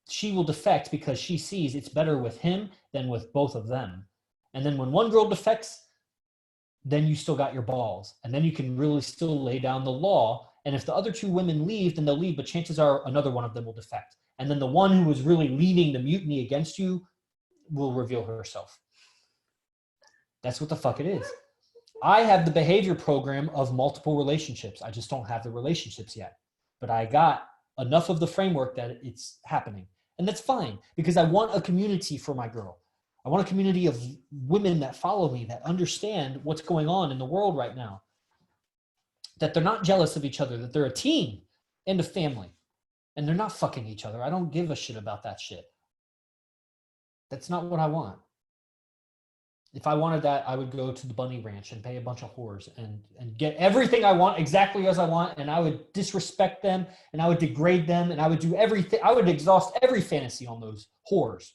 She will defect because she sees it's better with him than with both of them. And then when one girl defects, then you still got your balls. And then you can really still lay down the law. And if the other 2 women leave, then they'll leave, but chances are another one of them will defect. And then the one who was really leading the mutiny against you will reveal herself. That's what the fuck it is. I have the behavior program of multiple relationships. I just don't have the relationships yet. But I got enough of the framework that it's happening. And that's fine, because I want a community for my girl. I want a community of women that follow me, that understand what's going on in the world right now. That they're not jealous of each other, that they're a team and a family. And they're not fucking each other. I don't give a shit about that shit. That's not what I want. If I wanted that, I would go to the bunny ranch and pay a bunch of whores and get everything I want exactly as I want. And I would disrespect them, and I would degrade them, and I would do everything. I would exhaust every fantasy on those whores.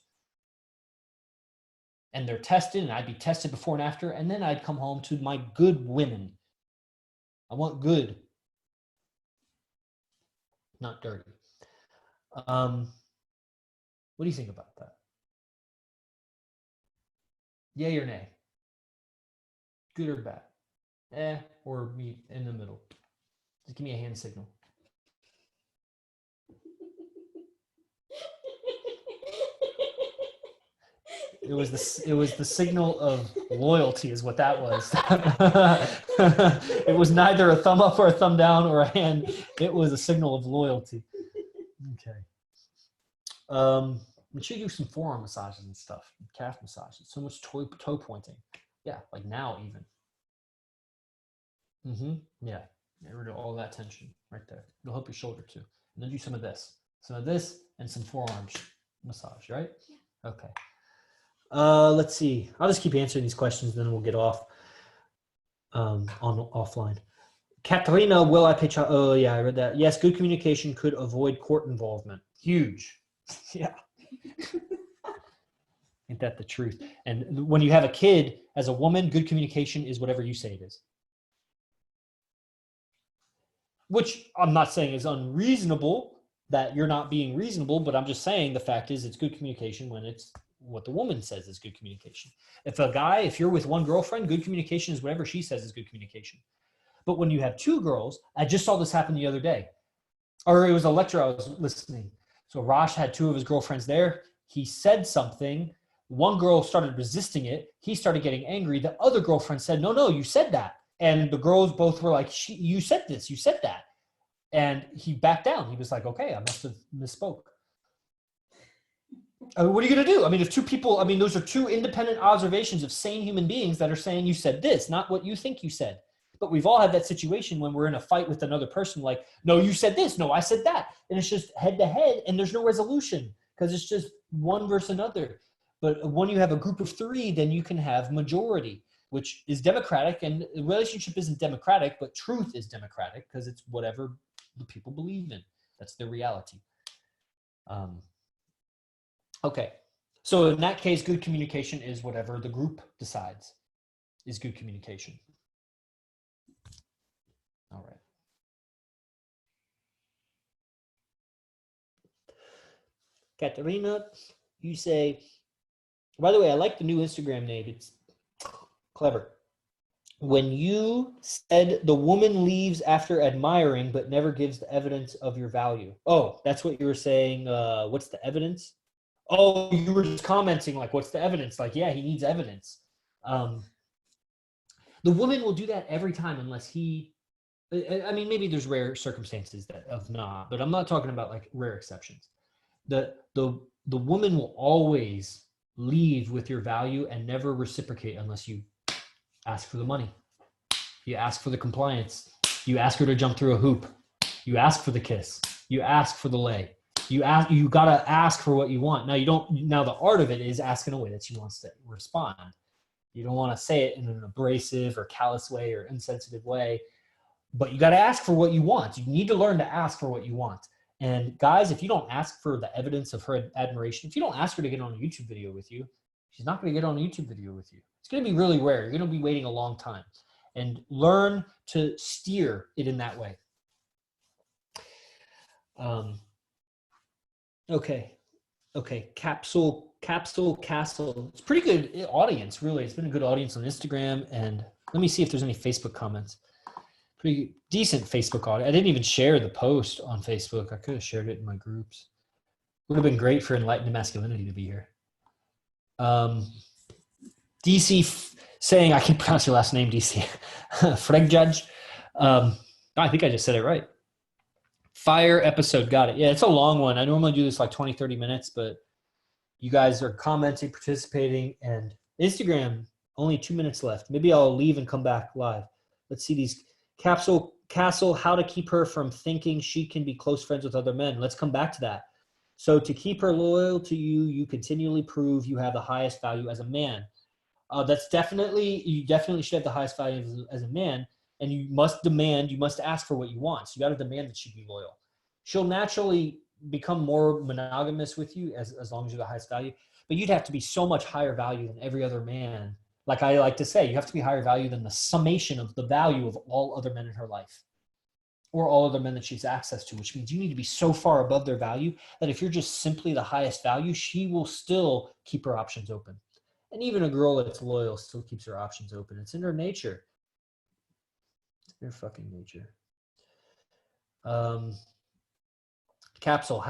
And they're tested, and I'd be tested before and after. And then I'd come home to my good women. I want good, not dirty. What do you think about that? Yay or nay? Good or bad? Or me in the middle? Just give me a hand signal. It was the signal of loyalty is what that was. It was neither a thumb up or a thumb down or a hand. It was a signal of loyalty. Okay. We should do some forearm massages and stuff, calf massages. So much toe pointing. Yeah, like now even. Yeah, get rid of all that tension right there. It'll help your shoulder too. And then do some of this, and some forearm massage, right? Yeah. Okay. Let's see. I'll just keep answering these questions, then we'll get off offline. Katerina, will I pay child? Oh yeah, I read that. Yes, good communication could avoid court involvement. Huge. Yeah. Ain't that the truth? And when you have a kid, as a woman, good communication is whatever you say it is. Which I'm not saying is unreasonable, that you're not being reasonable, but I'm just saying the fact is it's good communication when it's what the woman says is good communication. If you're with one girlfriend, good communication is whatever she says is good communication. But when you have 2 girls, I just saw this happen the other day. Or it was a lecture I was listening. So Rosh had 2 of his girlfriends there. he said something. One girl started resisting it. He started getting angry. The other girlfriend said, no, you said that. And the girls both were like, you said this, you said that. And he backed down. He was like, okay, I must have misspoke. What are you going to do? I mean, if two people, I mean, those are two independent observations of sane human beings that are saying you said this, not what you think you said. But we've all had that situation when we're in a fight with another person, like, no, you said this, no, I said that. And it's just head to head and there's no resolution because it's just one versus another. But when you have a group of three, then you can have majority, which is democratic. And the relationship isn't democratic, but truth is democratic because it's whatever the people believe in. That's their reality. Okay. So in that case, good communication is whatever the group decides is good communication. All right. Katerina, you say, by the way, I like the new Instagram name. It's clever. When you said the woman leaves after admiring but never gives the evidence of your value. Oh, that's what you were saying. What's the evidence? Oh, you were just commenting like, what's the evidence? Like, yeah, he needs evidence. The woman will do that every time unless he, I mean, maybe there's rare circumstances that of not, but I'm not talking about like rare exceptions. The woman will always leave with your value and never reciprocate unless you ask for the money. You ask for the compliance. You ask her to jump through a hoop. You ask for the kiss. You ask for the lay. You gotta ask for what you want. Now the art of it is asking a way that she wants to respond. You don't want to say it in an abrasive or callous way or insensitive way, but you got to ask for what you want. You need to learn to ask for what you want. And guys, if you don't ask for the evidence of her admiration, if you don't ask her to get on a YouTube video with you, she's not going to get on a YouTube video with you. It's going to be really rare. You're going to be waiting a long time. And learn to steer it in that way. Okay. Capsule Castle. It's pretty good audience, really. It's been a good audience on Instagram. And let me see if there's any Facebook comments. Pretty decent Facebook audience. I didn't even share the post on Facebook. I could have shared it in my groups. Would have been great for Enlightened Masculinity to be here. DC saying, I can pronounce your last name, DC. Freg Judge. I think I just said it right. Fire episode, got it. Yeah, it's a long one. I normally do this like 20, 30 minutes, but you guys are commenting, participating, and Instagram, only 2 minutes left. Maybe I'll leave and come back live. Let's see these. Castle, how to keep her from thinking she can be close friends with other men. Let's come back to that. So to keep her loyal to you, you continually prove you have the highest value as a man. You definitely should have the highest value as a man, and you must ask for what you want. So you got to demand that she be loyal. She'll naturally become more monogamous with you as long as you're the highest value, but you'd have to be so much higher value than every other man. Like I like to say, you have to be higher value than the summation of the value of all other men in her life or all other men that she has access to, which means you need to be so far above their value that if you're just simply the highest value, she will still keep her options open. And even a girl that's loyal still keeps her options open. It's in her nature. It's in her fucking nature. Capsule,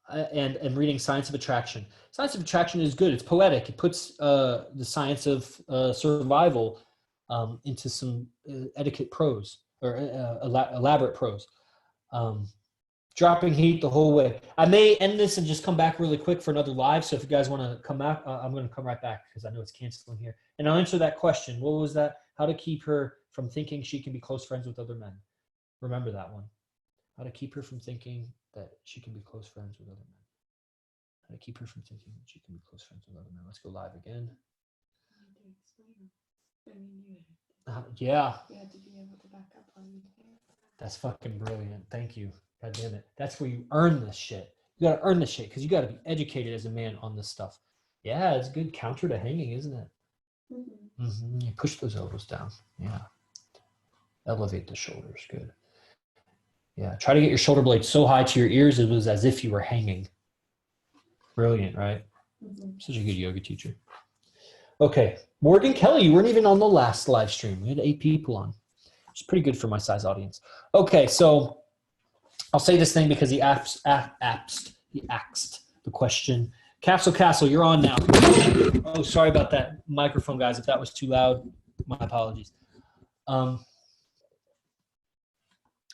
and reading Science of Attraction. Science of Attraction is good. It's poetic. It puts the science of survival into some etiquette prose or elaborate prose. Dropping heat the whole way. I may end this and just come back really quick for another live. So if you guys want to come back, I'm going to come right back because I know it's canceling here. And I'll answer that question. What was that? How to keep her from thinking she can be close friends with other men. Remember that one. How to keep her from thinking that she can be close friends with other men. How to keep her from thinking that she can be close friends with other men. Let's go live again. Yeah. You had to be able to back up on it. That's fucking brilliant. Thank you. God damn it. That's where you earn this shit. You got to earn this shit because you got to be educated as a man on this stuff. Yeah, it's a good counter to hanging, isn't it? Mm-hmm. Mm-hmm. You push those elbows down. Yeah. Elevate the shoulders. Good. Yeah. Try to get your shoulder blades so high to your ears it was as if you were hanging. Brilliant, right? Mm-hmm. Such a good yoga teacher. Okay. Morgan Kelly, you weren't even on the last live stream. We had 8 people on. It's pretty good for my size audience. Okay, so I'll say this thing because he asked the question. Castle, you're on now. Oh, sorry about that microphone, guys. If that was too loud, my apologies. And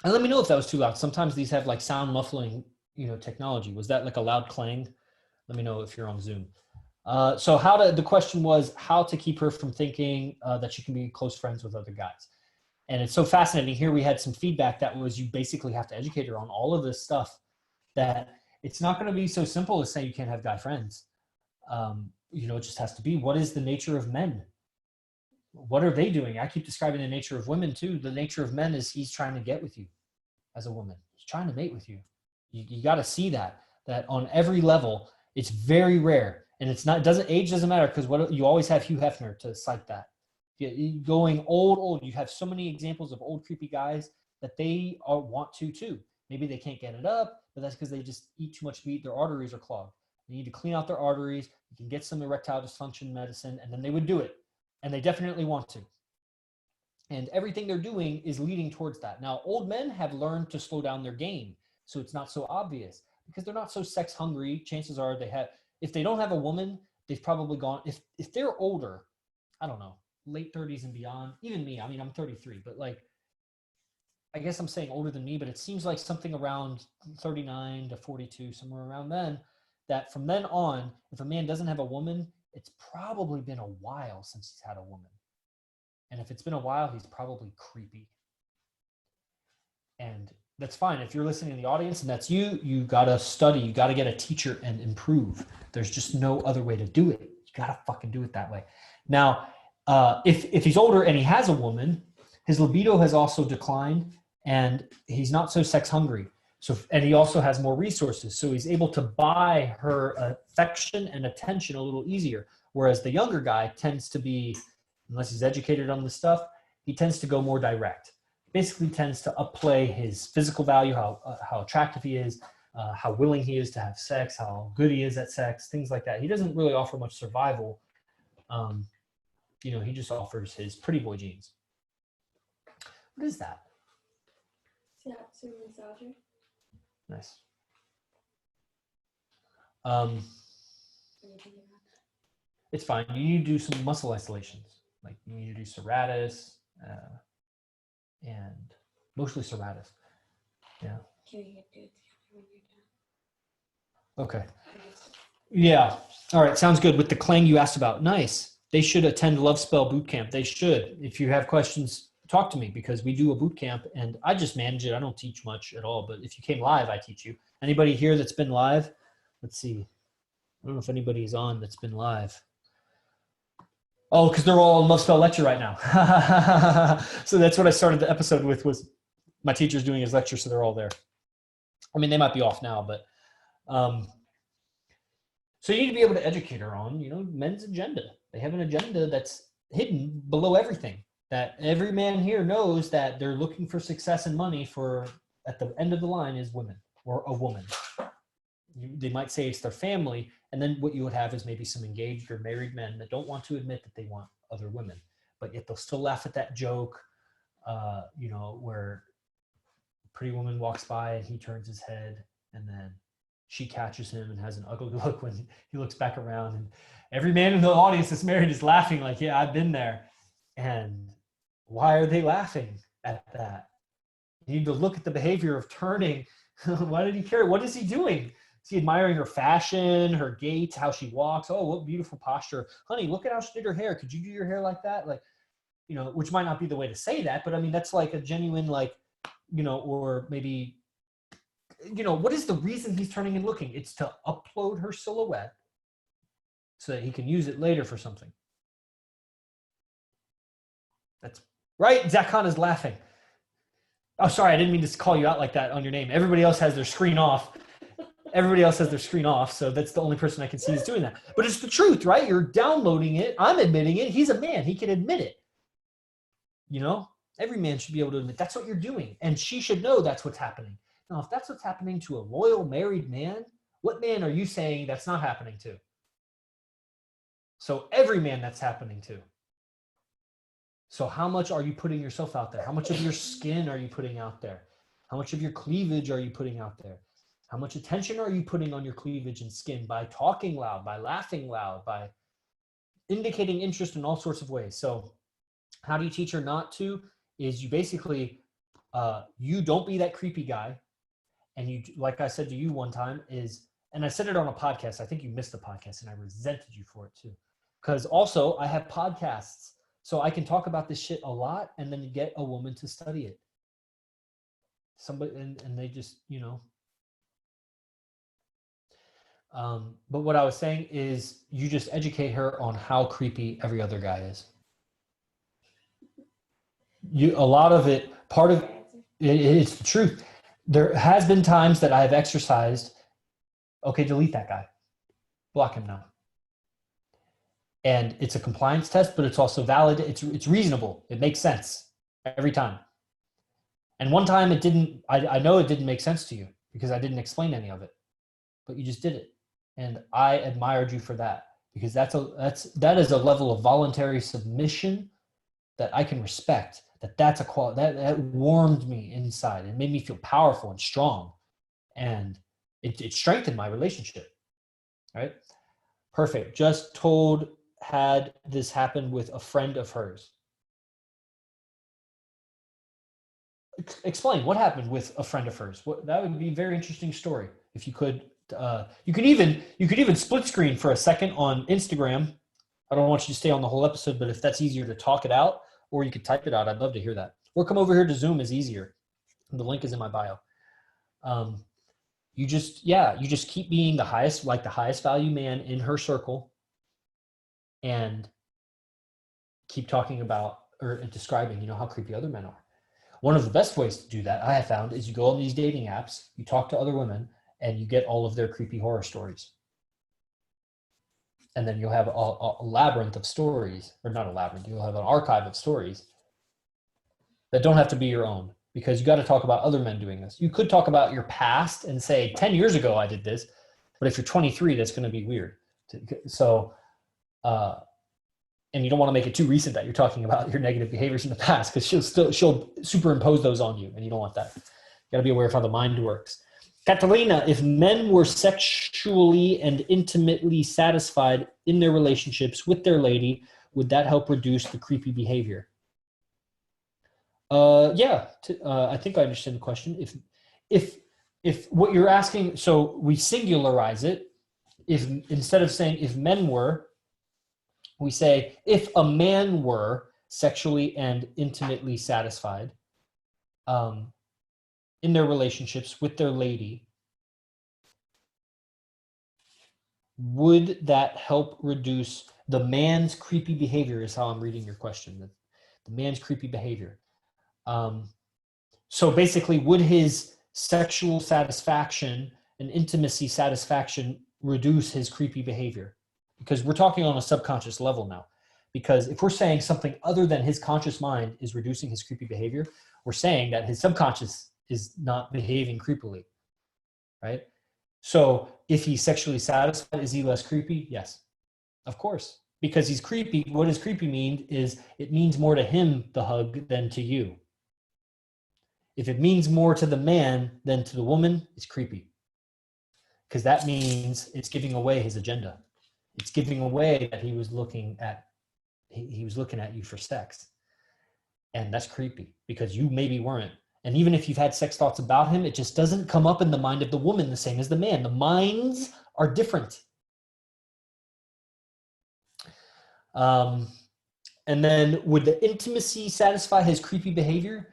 let me know if that was too loud. Sometimes these have like sound muffling, technology. Was that like a loud clang? Let me know if you're on Zoom. So the question was how to keep her from thinking that she can be close friends with other guys. And it's so fascinating. Here we had some feedback that was you basically have to educate her on all of this stuff, that it's not going to be so simple as saying you can't have guy friends. It just has to be, what is the nature of men? What are they doing? I keep describing the nature of women too. The nature of men is he's trying to get with you as a woman. He's trying to mate with you. You got to see that on every level, it's very rare. And age doesn't matter, because you always have Hugh Hefner to cite that. Going old, you have so many examples of old creepy guys that they want to too. Maybe they can't get it up, but that's because they just eat too much meat. Their arteries are clogged. They need to clean out their arteries. You can get some erectile dysfunction medicine, and then they would do it. And they definitely want to. And everything they're doing is leading towards that. Now, old men have learned to slow down their game, so it's not so obvious because they're not so sex hungry. Chances are if they don't have a woman, they've probably gone, if they're older, I don't know, late 30s and beyond, even me, I'm 33, but like, I guess I'm saying older than me, but it seems like something around 39 to 42, somewhere around then, that from then on, if a man doesn't have a woman, it's probably been a while since he's had a woman. And if it's been a while, he's probably creepy. And that's fine. If you're listening in the audience and that's you got to study, you got to get a teacher and improve. There's just no other way to do it. You got to fucking do it that way. Now, if he's older and he has a woman, his libido has also declined and he's not so sex hungry. And he also has more resources. So he's able to buy her affection and attention a little easier. Whereas the younger guy tends to be, unless he's educated on this stuff, he tends to go more direct. Basically tends to upplay his physical value, how attractive he is, how willing he is to have sex, how good he is at sex, things like that. He doesn't really offer much survival. He just offers his pretty boy genes. What is that? Yeah, some massager. Nice. It's fine. You need to do some muscle isolations. Like you need to do serratus and mostly serratus. Yeah. Can you do it when you're done? Okay. Yeah. All right. Sounds good. With the clang you asked about. Nice. They should attend Love Spell boot camp. They should. If you have questions, talk to me because we do a boot camp and I just manage it. I don't teach much at all, but if you came live, I teach you. Anybody here that's been live? Let's see. I don't know if anybody's on that's been live. Oh, because they're all in Love Spell lecture right now. So that's what I started the episode with, was my teacher's doing his lecture, so they're all there. I mean, they might be off now, but so you need to be able to educate her on, men's agenda. They have an agenda that's hidden below everything. That every man here knows that they're looking for success and money at the end of the line is women or a woman. They might say it's their family, and then what you would have is maybe some engaged or married men that don't want to admit that they want other women, but yet they'll still laugh at that joke, where a pretty woman walks by and he turns his head and then she catches him and has an ugly look when he looks back around, and every man in the audience that's married is laughing like, yeah, I've been there. And why are they laughing at that? You need to look at the behavior of turning. Why did he care? What is he doing? Is he admiring her fashion, her gait, how she walks? Oh, what beautiful posture. Honey, look at how she did her hair. Could you do your hair like that? Like, which might not be the way to say that, but I mean, that's like a genuine, or maybe, what is the reason he's turning and looking? It's to upload her silhouette so that he can use it later for something. That's right. Zach Khan is laughing. Oh, sorry. I didn't mean to call you out like that on your name. Everybody else has their screen off. So that's the only person I can see is doing that. But it's the truth, right? You're downloading it. I'm admitting it. He's a man. He can admit it. Every man should be able to admit that's what you're doing. And she should know that's what's happening. Now, if that's what's happening to a loyal married man, what man are you saying that's not happening to? So every man that's happening to. So how much are you putting yourself out there? How much of your skin are you putting out there? How much of your cleavage are you putting out there? How much attention are you putting on your cleavage and skin by talking loud, by laughing loud, by indicating interest in all sorts of ways? So how do you teach her not to? Is you basically, you don't be that creepy guy. And you, like I said to you one time, and I said it on a podcast. I think you missed the podcast and I resented you for it too. Because also I have podcasts. So I can talk about this shit a lot and then get a woman to study it. Somebody, and they just, you know. But what I was saying is you just educate her on how creepy every other guy is. A lot of it, part of it's the truth. There has been times that I have exercised, okay, delete that guy. Block him now. And it's a compliance test, but it's also valid. It's reasonable. It makes sense every time. And one time it didn't, I know it didn't make sense to you because I didn't explain any of it, but you just did it. And I admired you for that because that is a level of voluntary submission that I can respect. That's a quality that warmed me inside and made me feel powerful and strong, and it strengthened my relationship. Right? Perfect. Just had this happen with a friend of hers. Explain what happened with a friend of hers. That would be a very interesting story. If you could, you could even split screen for a second on Instagram. I don't want you to stay on the whole episode, but if that's easier to talk it out, or you could type it out, I'd love to hear that. Or come over here to Zoom is easier. The link is in my bio. You just keep being the highest value man in her circle, and keep talking about or describing, how creepy other men are. One of the best ways to do that I have found is you go on these dating apps, you talk to other women, and you get all of their creepy horror stories. And then you'll have a labyrinth of stories, or not a labyrinth, you'll have an archive of stories that don't have to be your own, because you got to talk about other men doing this. You could talk about your past and say, 10 years ago I did this, but if you're 23, that's going to be weird. So, and you don't want to make it too recent that you're talking about your negative behaviors in the past, because she'll superimpose those on you, and you don't want that. You got to be aware of how the mind works. Catalina, if men were sexually and intimately satisfied in their relationships with their lady, would that help reduce the creepy behavior? I think I understand the question. If what you're asking, so we singularize it. If instead of saying if men were, we say if a man were sexually and intimately satisfied, in their relationships with their lady, would that help reduce the man's creepy behavior, is how I'm reading your question, the man's creepy behavior. So basically, would his sexual satisfaction and intimacy satisfaction reduce his creepy behavior? Because we're talking on a subconscious level now. Because if we're saying something other than his conscious mind is reducing his creepy behavior, we're saying that his subconscious is not behaving creepily, right? So if he's sexually satisfied, is he less creepy? Yes, of course. Because he's creepy, what does creepy mean is it means more to him, the hug, than to you. If it means more to the man than to the woman, it's creepy. Because that means it's giving away his agenda. It's giving away that he was looking at you for sex. And that's creepy because you maybe weren't. And even if you've had sex thoughts about him, it just doesn't come up in the mind of the woman the same as the man. The minds are different. And then would the intimacy satisfy his creepy behavior?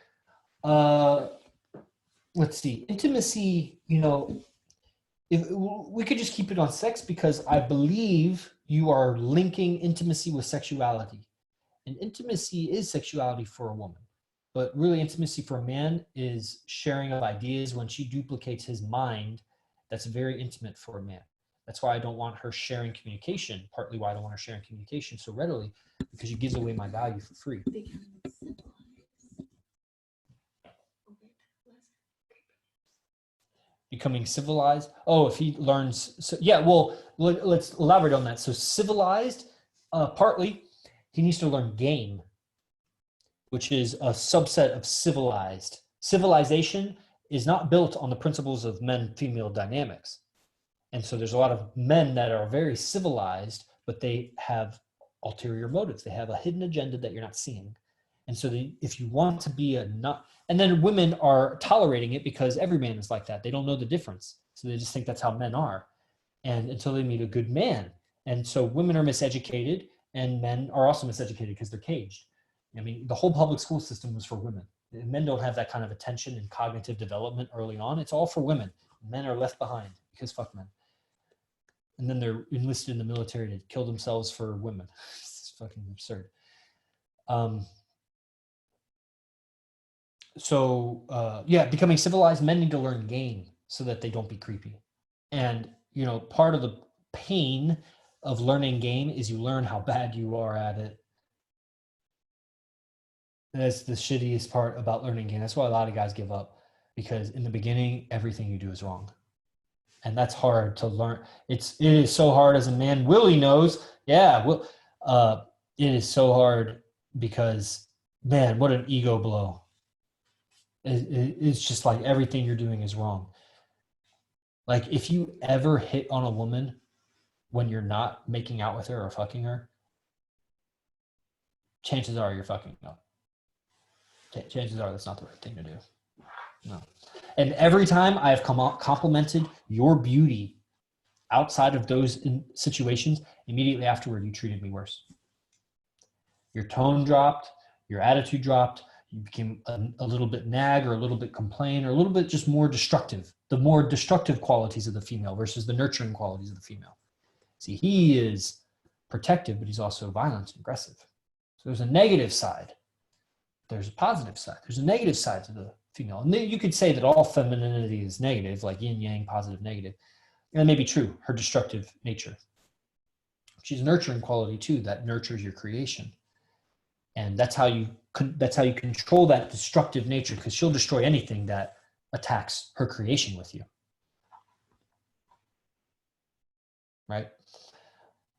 Let's see. Intimacy, if we could just keep it on sex, because I believe you are linking intimacy with sexuality. And intimacy is sexuality for a woman. But really, intimacy for a man is sharing of ideas. When she duplicates his mind, that's very intimate for a man. That's why I don't want her sharing communication, partly why I don't want her sharing communication so readily, because she gives away my value for free. Becoming civilized. Oh, if he learns. So, yeah, well, let's elaborate on that. So civilized, partly, he needs to learn game, which is a subset of civilized. Civilization is not built on the principles of men-female dynamics. And so there's a lot of men that are very civilized, but they have ulterior motives. They have a hidden agenda that you're not seeing. And so if you want to be and then women are tolerating it because every man is like that. They don't know the difference. So they just think that's how men are. And until they meet a good man. And so women are miseducated and men are also miseducated because they're caged. I mean, the whole public school system was for women. Men don't have that kind of attention and cognitive development early on. It's all for women. Men are left behind because fuck men. And then they're enlisted in the military to kill themselves for women. It's fucking absurd. Becoming civilized, men need to learn game so that they don't be creepy. And, part of the pain of learning game is you learn how bad you are at it. That's the shittiest part about learning game. That's why a lot of guys give up, because in the beginning, everything you do is wrong. And that's hard to learn. It is so hard as a man. Willie knows. Yeah. It is so hard because, man, what an ego blow. It's just like everything you're doing is wrong. Like if you ever hit on a woman when you're not making out with her or fucking her, chances are you're fucking up. Chances are that's not the right thing to do. No. And every time I have complimented your beauty outside of those situations, immediately afterward, you treated me worse. Your tone dropped, your attitude dropped, you became a little bit nag or a little bit complain or a little bit just more destructive. The more destructive qualities of the female versus the nurturing qualities of the female. See, he is protective, but he's also violent and aggressive. So there's a negative side. There's a positive side. There's a negative side to the female. And then you could say that all femininity is negative, like yin, yang, positive, negative. And that may be true, her destructive nature. She's a nurturing quality too, that nurtures your creation. And that's how you control that destructive nature, because she'll destroy anything that attacks her creation with you. Right?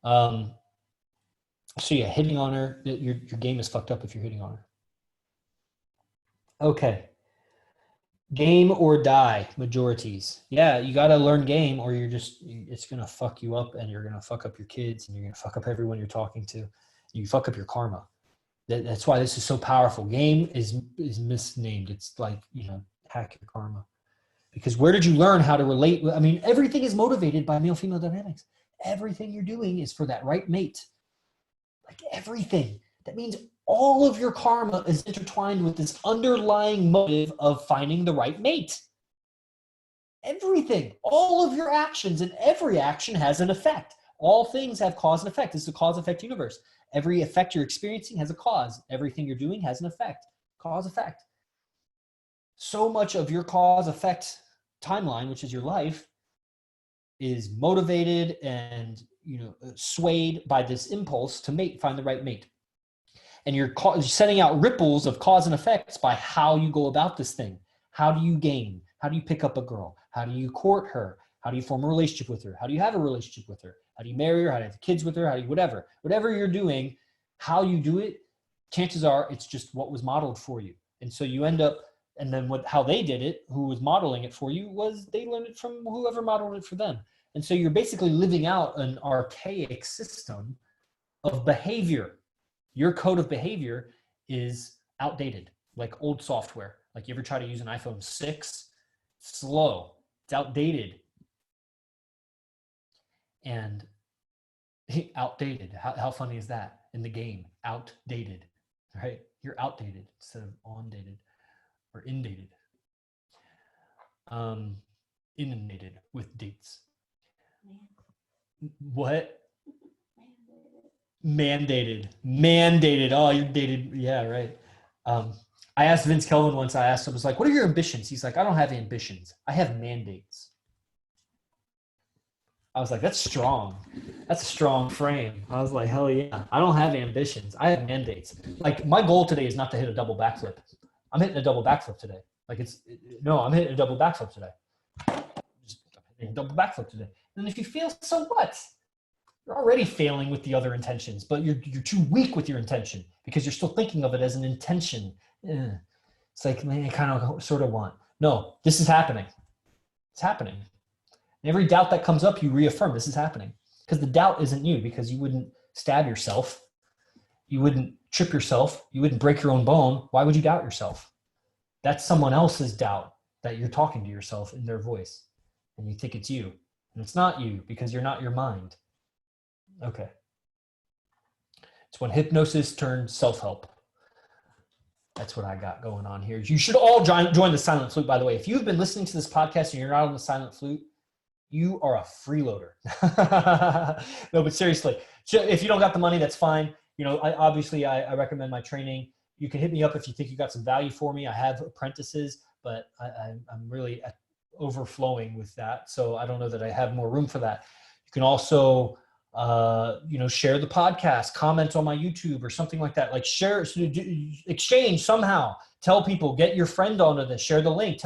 So yeah, hitting on her, your game is fucked up if you're hitting on her. Okay. Game or die, majorities. Yeah, you got to learn game or it's going to fuck you up and you're going to fuck up your kids and you're going to fuck up everyone you're talking to. You fuck up your karma. That's why this is so powerful. Game is misnamed. It's like, hack your karma. Because where did you learn how to relate? I mean, everything is motivated by male-female dynamics. Everything you're doing is for that right mate. Like everything. That means all of your karma is intertwined with this underlying motive of finding the right mate. Everything, all of your actions, and every action has an effect. All things have cause and effect. This is a cause-effect universe. Every effect you're experiencing has a cause. Everything you're doing has an effect. Cause-effect. So much of your cause-effect timeline, which is your life, is motivated and swayed by this impulse to find the right mate. And you're setting out ripples of cause and effects by how you go about this thing. How do you gain? How do you pick up a girl? How do you court her? How do you form a relationship with her? How do you have a relationship with her? How do you marry her? How do you have kids with her? How do you whatever you're doing, how you do it, chances are it's just what was modeled for you. And so you end up, and then how they did it, who was modeling it for you, was they learned it from whoever modeled it for them. And so you're basically living out an archaic system of behavior. Your code of behavior is outdated, like old software. Like you ever try to use an iPhone 6? Slow. It's outdated. And outdated. How funny is that in the game? Outdated, right? You're outdated instead of on-dated or indated. Inundated with dates. What? Mandated. Oh, you're dated. Yeah, right. I asked Vince Kelvin once, I was like, what are your ambitions? He's like, I don't have ambitions. I have mandates. I was like, that's strong. That's a strong frame. I was like, hell yeah. I don't have ambitions. I have mandates. Like my goal today is not to hit a double backflip. I'm hitting a double backflip today. I'm hitting a double backflip today. Just hitting a double backflip today. And if you fail, so what? You're already failing with the other intentions, but you're too weak with your intention because you're still thinking of it as an intention. It's like, man, I kind of sort of want. No, this is happening. It's happening. And every doubt that comes up, you reaffirm this is happening. Because the doubt isn't you, because you wouldn't stab yourself. You wouldn't trip yourself. You wouldn't break your own bone. Why would you doubt yourself? That's someone else's doubt that you're talking to yourself in their voice. And you think it's you. And it's not you, because you're not your mind. Okay. It's when hypnosis turns self-help. That's what I got going on here. You should all join the Silent Flute, by the way. If you've been listening to this podcast and you're not on the Silent Flute, you are a freeloader. No, but seriously, if you don't got the money, that's fine. You know, I recommend my training. You can hit me up if you think you got some value for me. I have apprentices, but I'm really overflowing with that. So I don't know that I have more room for that. You can also, share the podcast, comment on my YouTube or something like that. Like share, exchange somehow. Tell people, get your friend onto this, share the link.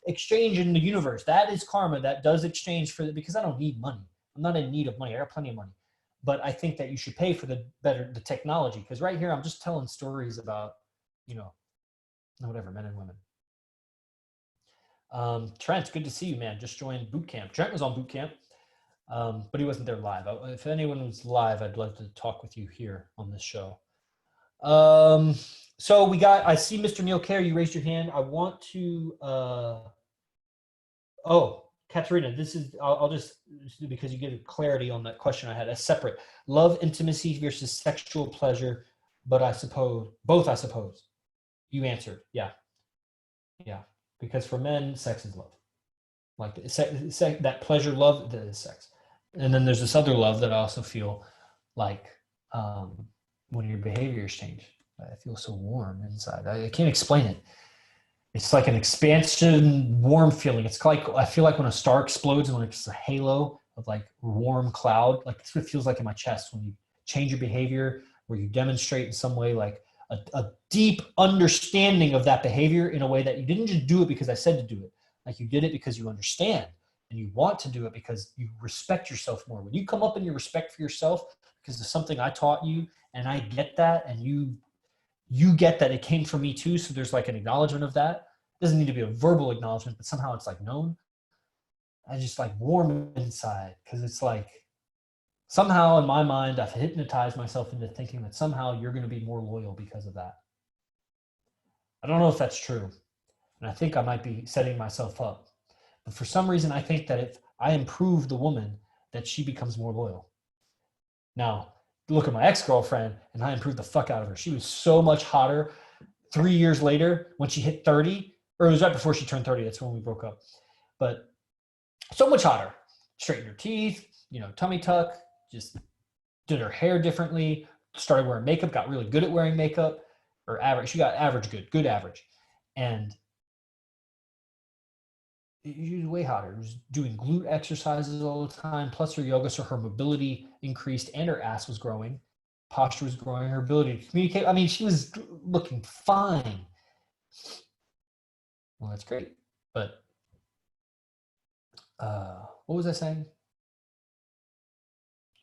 Exchange in the universe. That is karma. That does exchange because I don't need money. I'm not in need of money. I got plenty of money. But I think that you should pay for the technology. Because right here, I'm just telling stories about, whatever, men and women. Trent, good to see you, man. Just joined boot camp. Trent was on boot camp, but he wasn't there live. If anyone was live, I'd love to talk with you here on this show. So I see Mr. Neil Kerr, you raised your hand. I want to, Katerina, I'll just, because you give clarity on that question I had, as separate. Love, intimacy versus sexual pleasure, but both, I suppose. You answered, yeah. Yeah, because for men, sex is love. Like that pleasure, love, that is sex. And then there's this other love that I also feel like when your behaviors change. I feel so warm inside. I can't explain it. It's like an expansion, warm feeling. It's like, I feel like when a star explodes and when it's a halo of like warm cloud, like that's what it feels like in my chest when you change your behavior, where you demonstrate in some way like a deep understanding of that behavior in a way that you didn't just do it because I said to do it. Like you did it because you understand and you want to do it because you respect yourself more. When you come up in your respect for yourself because of something I taught you and I get that and you get that it came from me too. So there's like an acknowledgement of that. It doesn't need to be a verbal acknowledgement, but somehow it's like known. I just like warm inside because it's like somehow in my mind, I've hypnotized myself into thinking that somehow you're going to be more loyal because of that. I don't know if that's true. And I think I might be setting myself up. But for some reason, I think that if I improve the woman, that she becomes more loyal. Now, look at my ex-girlfriend, and I improved the fuck out of her. She was so much hotter 3 years later when she hit 30, or it was right before she turned 30. That's when we broke up. But so much hotter. Straightened her teeth, tummy tuck, just did her hair differently, started wearing makeup, got really good at wearing makeup, or average. She got average good average. And she was way hotter. She was doing glute exercises all the time, plus her yoga, so her mobility increased and her ass was growing. Posture was growing, her ability to communicate. I mean, she was looking fine. Well, that's great. But what was I saying?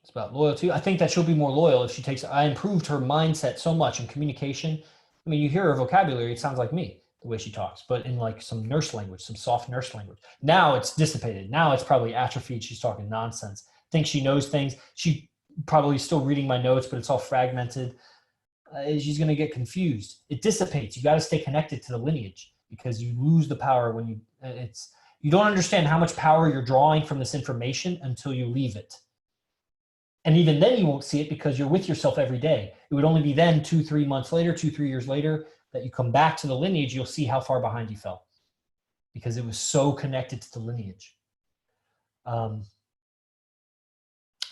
It's about loyalty. I think that she'll be more loyal if she takes, I improved her mindset so much in communication. I mean, you hear her vocabulary, it sounds like me, the way she talks, but in like some nurse language, some soft nurse language. Now it's dissipated. Now it's probably atrophied. She's talking nonsense. Thinks she knows things. She probably still reading my notes, but it's all fragmented. She's going to get confused. It dissipates. You got to stay connected to the lineage because you lose the power when you don't understand how much power you're drawing from this information until you leave it. And even then you won't see it because you're with yourself every day. It would only be then 2-3 months later, 2-3 years later, that you come back to the lineage, you'll see how far behind you fell because it was so connected to the lineage.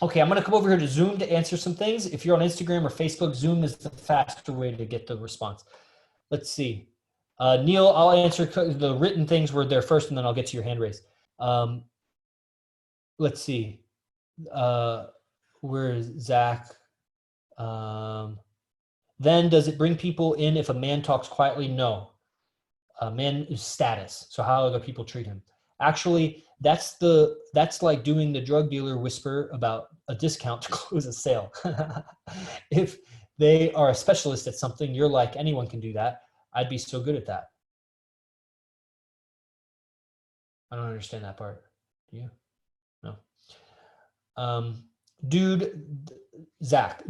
Okay, I'm gonna come over here to Zoom to answer some things. If you're on Instagram or Facebook, Zoom is the faster way to get the response. Let's see. Neil, I'll answer the written things were there first and then I'll get to your hand raise. Let's see. Where is Zach? Then does it bring people in if a man talks quietly? No. A man is status. So how other people treat him. Actually, that's like doing the drug dealer whisper about a discount to close a sale. If they are a specialist at something, you're like, anyone can do that. I'd be so good at that. I don't understand that part. Do you? No. Zach,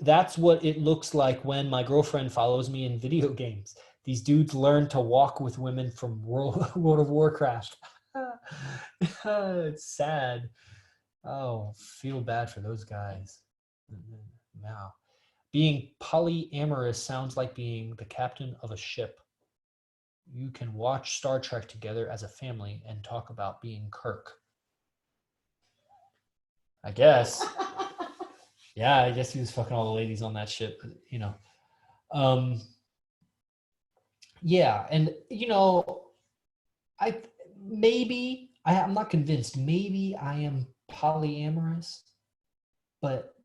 that's what it looks like when my girlfriend follows me in video games. These dudes learn to walk with women from World of Warcraft. It's sad. Oh, feel bad for those guys. Wow. Being polyamorous sounds like being the captain of a ship. You can watch Star Trek together as a family and talk about being Kirk. I guess. Yeah, I guess he was fucking all the ladies on that ship, you know. Yeah, and you know, I'm not convinced. Maybe I am polyamorous, but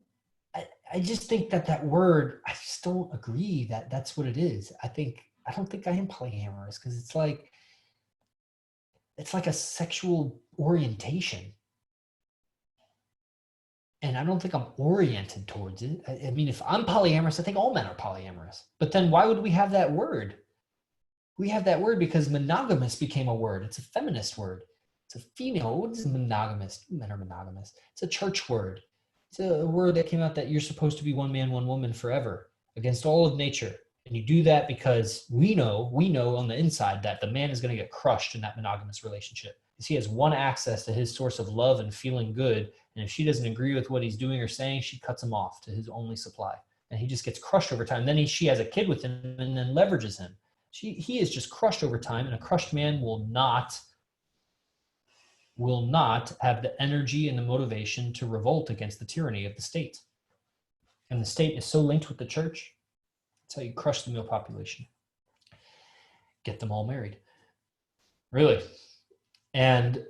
I just think that word, I just don't agree that that's what it is. I don't think I am polyamorous because it's like a sexual orientation. And I don't think I'm oriented towards it. I mean, if I'm polyamorous, I think all men are polyamorous. But then why would we have that word? We have that word because monogamous became a word. It's a feminist word. It's a female. What is monogamous? Men are monogamous. It's a church word. It's a word that came out that you're supposed to be one man, one woman forever against all of nature. And you do that because we know on the inside that the man is going to get crushed in that monogamous relationship. Because he has one access to his source of love and feeling good. And if she doesn't agree with what he's doing or saying, she cuts him off to his only supply. And he just gets crushed over time. Then she has a kid with him and then leverages him. He is just crushed over time, and a crushed man will not have the energy and the motivation to revolt against the tyranny of the state. And the state is so linked with the church. That's how you crush the male population. Get them all married. Really. And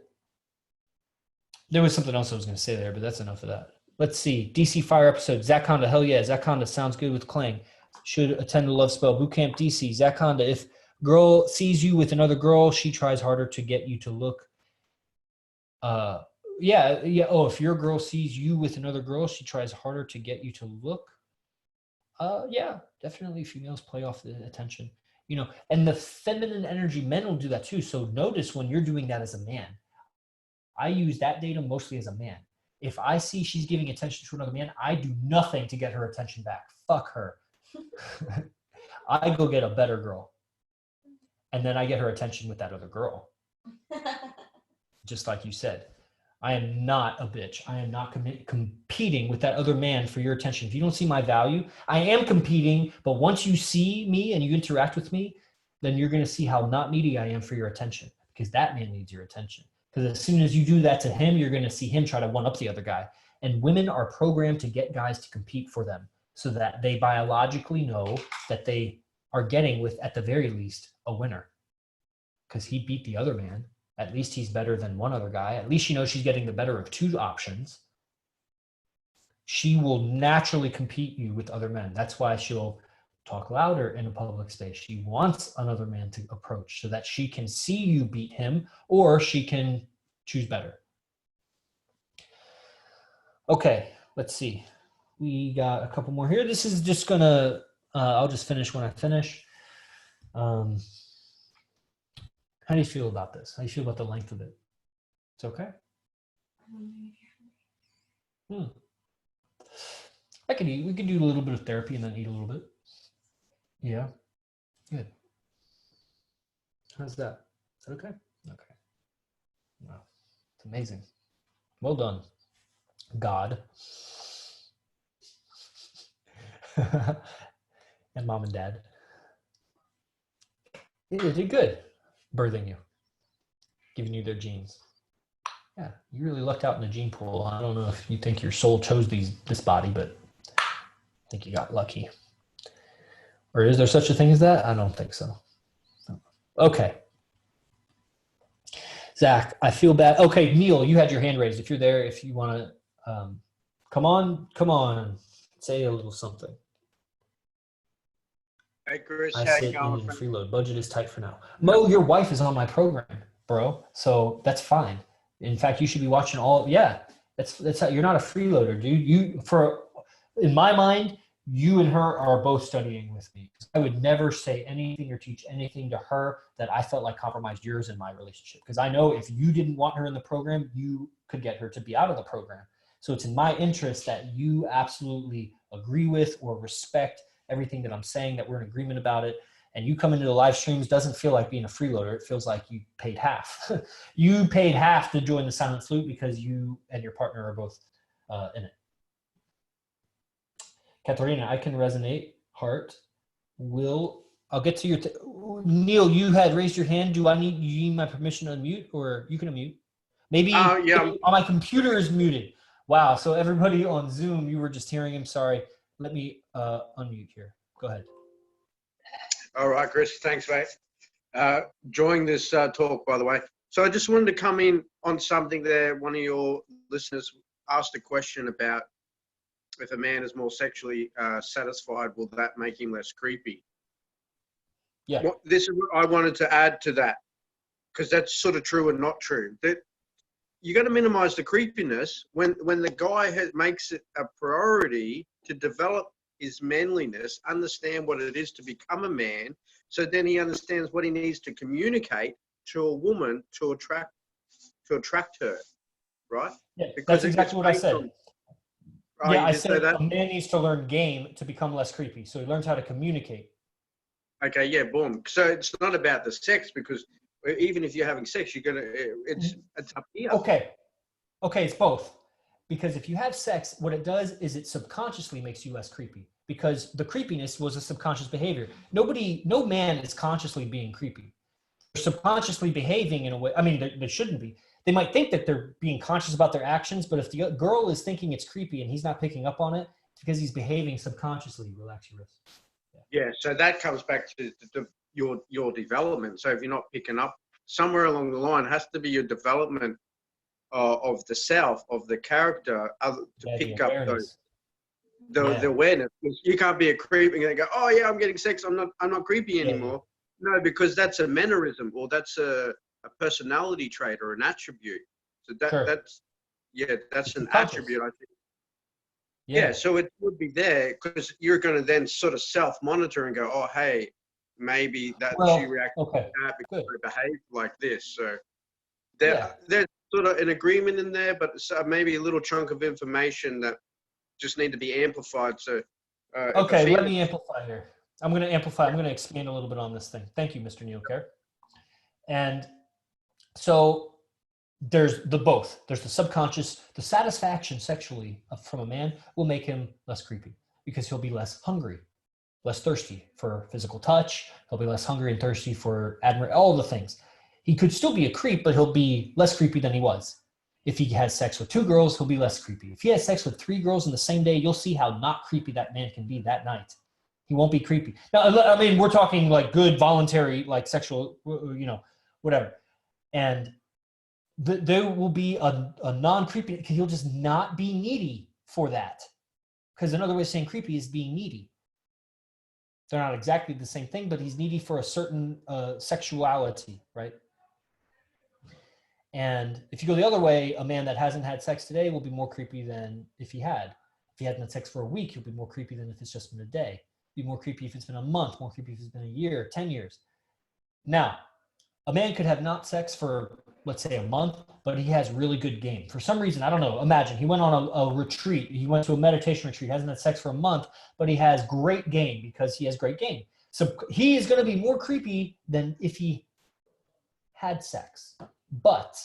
there was something else I was going to say there, but that's enough of that. Let's see. DC Fire episode. Zach Honda. Hell yeah. Zach Honda sounds good with Clang. Should attend the Love Spell Bootcamp DC. Zach Honda. If girl sees you with another girl, she tries harder to get you to look. Yeah. Oh, if your girl sees you with another girl, she tries harder to get you to look. Yeah, definitely females play off the attention, you know, and the feminine energy, men will do that too. So notice when you're doing that as a man. I use that data mostly as a man. If I see she's giving attention to another man, I do nothing to get her attention back. Fuck her. I go get a better girl. And then I get her attention with that other girl. Just like you said. I am not a bitch. I am not competing with that other man for your attention. If you don't see my value, I am competing. But once you see me and you interact with me, then you're going to see how not needy I am for your attention. Because that man needs your attention. Because as soon as you do that to him, you're going to see him try to one up the other guy. And women are programmed to get guys to compete for them so that they biologically know that they are getting with, at the very least, a winner. Because he beat the other man. At least he's better than one other guy. At least she knows she's getting the better of two options. She will naturally compete you with other men. That's why she'll talk louder in a public space. She wants another man to approach so that she can see you beat him, or she can choose better. Okay, let's see. We got a couple more here. This is just gonna, I'll just finish when I finish. How do you feel about this? How do you feel about the length of it? It's okay? I could eat. We could do a little bit of therapy and then eat a little bit. Yeah. Good. How's that? Is that okay? Okay. Wow. It's amazing. Well done, God. And mom and dad. Yeah, they did good birthing you, giving you their genes. Yeah, you really lucked out in the gene pool. I don't know if you think your soul chose this body, but I think you got lucky. Or is there such a thing as that? I don't think so. Okay. Zach, I feel bad. Okay, Neil, you had your hand raised. If you're there, if you want to come on, say a little something. Hey, Chris, I how sit you in going? and freeload. Budget is tight for now. Mo, your wife is on my program, bro. So that's fine. In fact, you should be watching all. Yeah, that's how you're not a freeloader, dude. In my mind, you and her are both studying with me. I would never say anything or teach anything to her that I felt like compromised yours in my relationship. Because I know if you didn't want her in the program, you could get her to be out of the program. So it's in my interest that you absolutely agree with or respect everything that I'm saying, that we're in agreement about it. And you come into the live streams, doesn't feel like being a freeloader. It feels like you paid half. You paid half to join the Silent Flute because you and your partner are both in it. Katharina, I can resonate. Heart. I'll get to your, Neil, you had raised your hand. Do you need my permission to unmute, or you can unmute? Maybe Yeah. My computer is muted. Wow. So everybody on Zoom, you were just hearing him. Sorry. Let me unmute here. Go ahead. All right, Chris. Thanks, mate. Enjoying this talk, by the way. So I just wanted to come in on something there. One of your listeners asked a question about if a man is more sexually satisfied, will that make him less creepy? Yeah. This is what I wanted to add to that, because that's sort of true and not true. That you got to minimize the creepiness when the guy makes it a priority to develop his manliness, understand what it is to become a man, so then he understands what he needs to communicate to a woman to attract her, right? Yeah, Because that's exactly what I said. Yeah, I said that? a man needs to learn game to become less creepy. So he learns how to communicate. Okay, yeah, boom. So it's not about the sex, because even if you're having sex, it's up here. Okay, it's both. Because if you have sex, what it does is it subconsciously makes you less creepy, because the creepiness was a subconscious behavior. No man is consciously being creepy. They're subconsciously behaving in a way. I mean, they shouldn't be. They might think that they're being conscious about their actions, but if the girl is thinking it's creepy and he's not picking up on it, it's because he's behaving subconsciously. Relax your wrist. Yeah, so that comes back to your development. So if you're not picking up, somewhere along the line has to be your development of the self, of the character, to pick up the awareness. You can't be a creep and go, oh yeah, I'm getting sex, I'm not creepy anymore. Yeah. No, because that's a mannerism, or that's a personality trait or an attribute. So that's an attribute, I think. Yeah, so it would be there, because you're going to then sort of self-monitor and go, oh, hey, maybe she reacted to that because they behaved like this. So there's sort of an agreement in there, but maybe a little chunk of information that just need to be amplified. So let me amplify here. I'm going to amplify. I'm going to expand a little bit on this thing. Thank you, Mr. Neil Kerr. And so there's both. There's the subconscious. The satisfaction sexually from a man will make him less creepy, because he'll be less hungry, less thirsty for physical touch. He'll be less hungry and thirsty for admiration, all the things. He could still be a creep, but he'll be less creepy than he was. If he has sex with 2 girls, he'll be less creepy. If he has sex with 3 girls in the same day, you'll see how not creepy that man can be that night. He won't be creepy. Now, I mean, we're talking like good, voluntary, like sexual, whatever. And there will be a non-creepy, because he'll just not be needy for that. Because another way of saying creepy is being needy. They're not exactly the same thing, but he's needy for a certain sexuality, right? And if you go the other way, a man that hasn't had sex today will be more creepy than if he had. If he hadn't had sex for a week, he'll be more creepy than if it's just been a day. Be more creepy if it's been a month, more creepy if it's been a year, 10 years. Now, a man could have not sex for, let's say, a month, but he has really good game. For some reason, I don't know, imagine he went on a retreat. He went to a meditation retreat, hasn't had sex for a month, but he has great game because he has great game. So he is going to be more creepy than if he had sex. But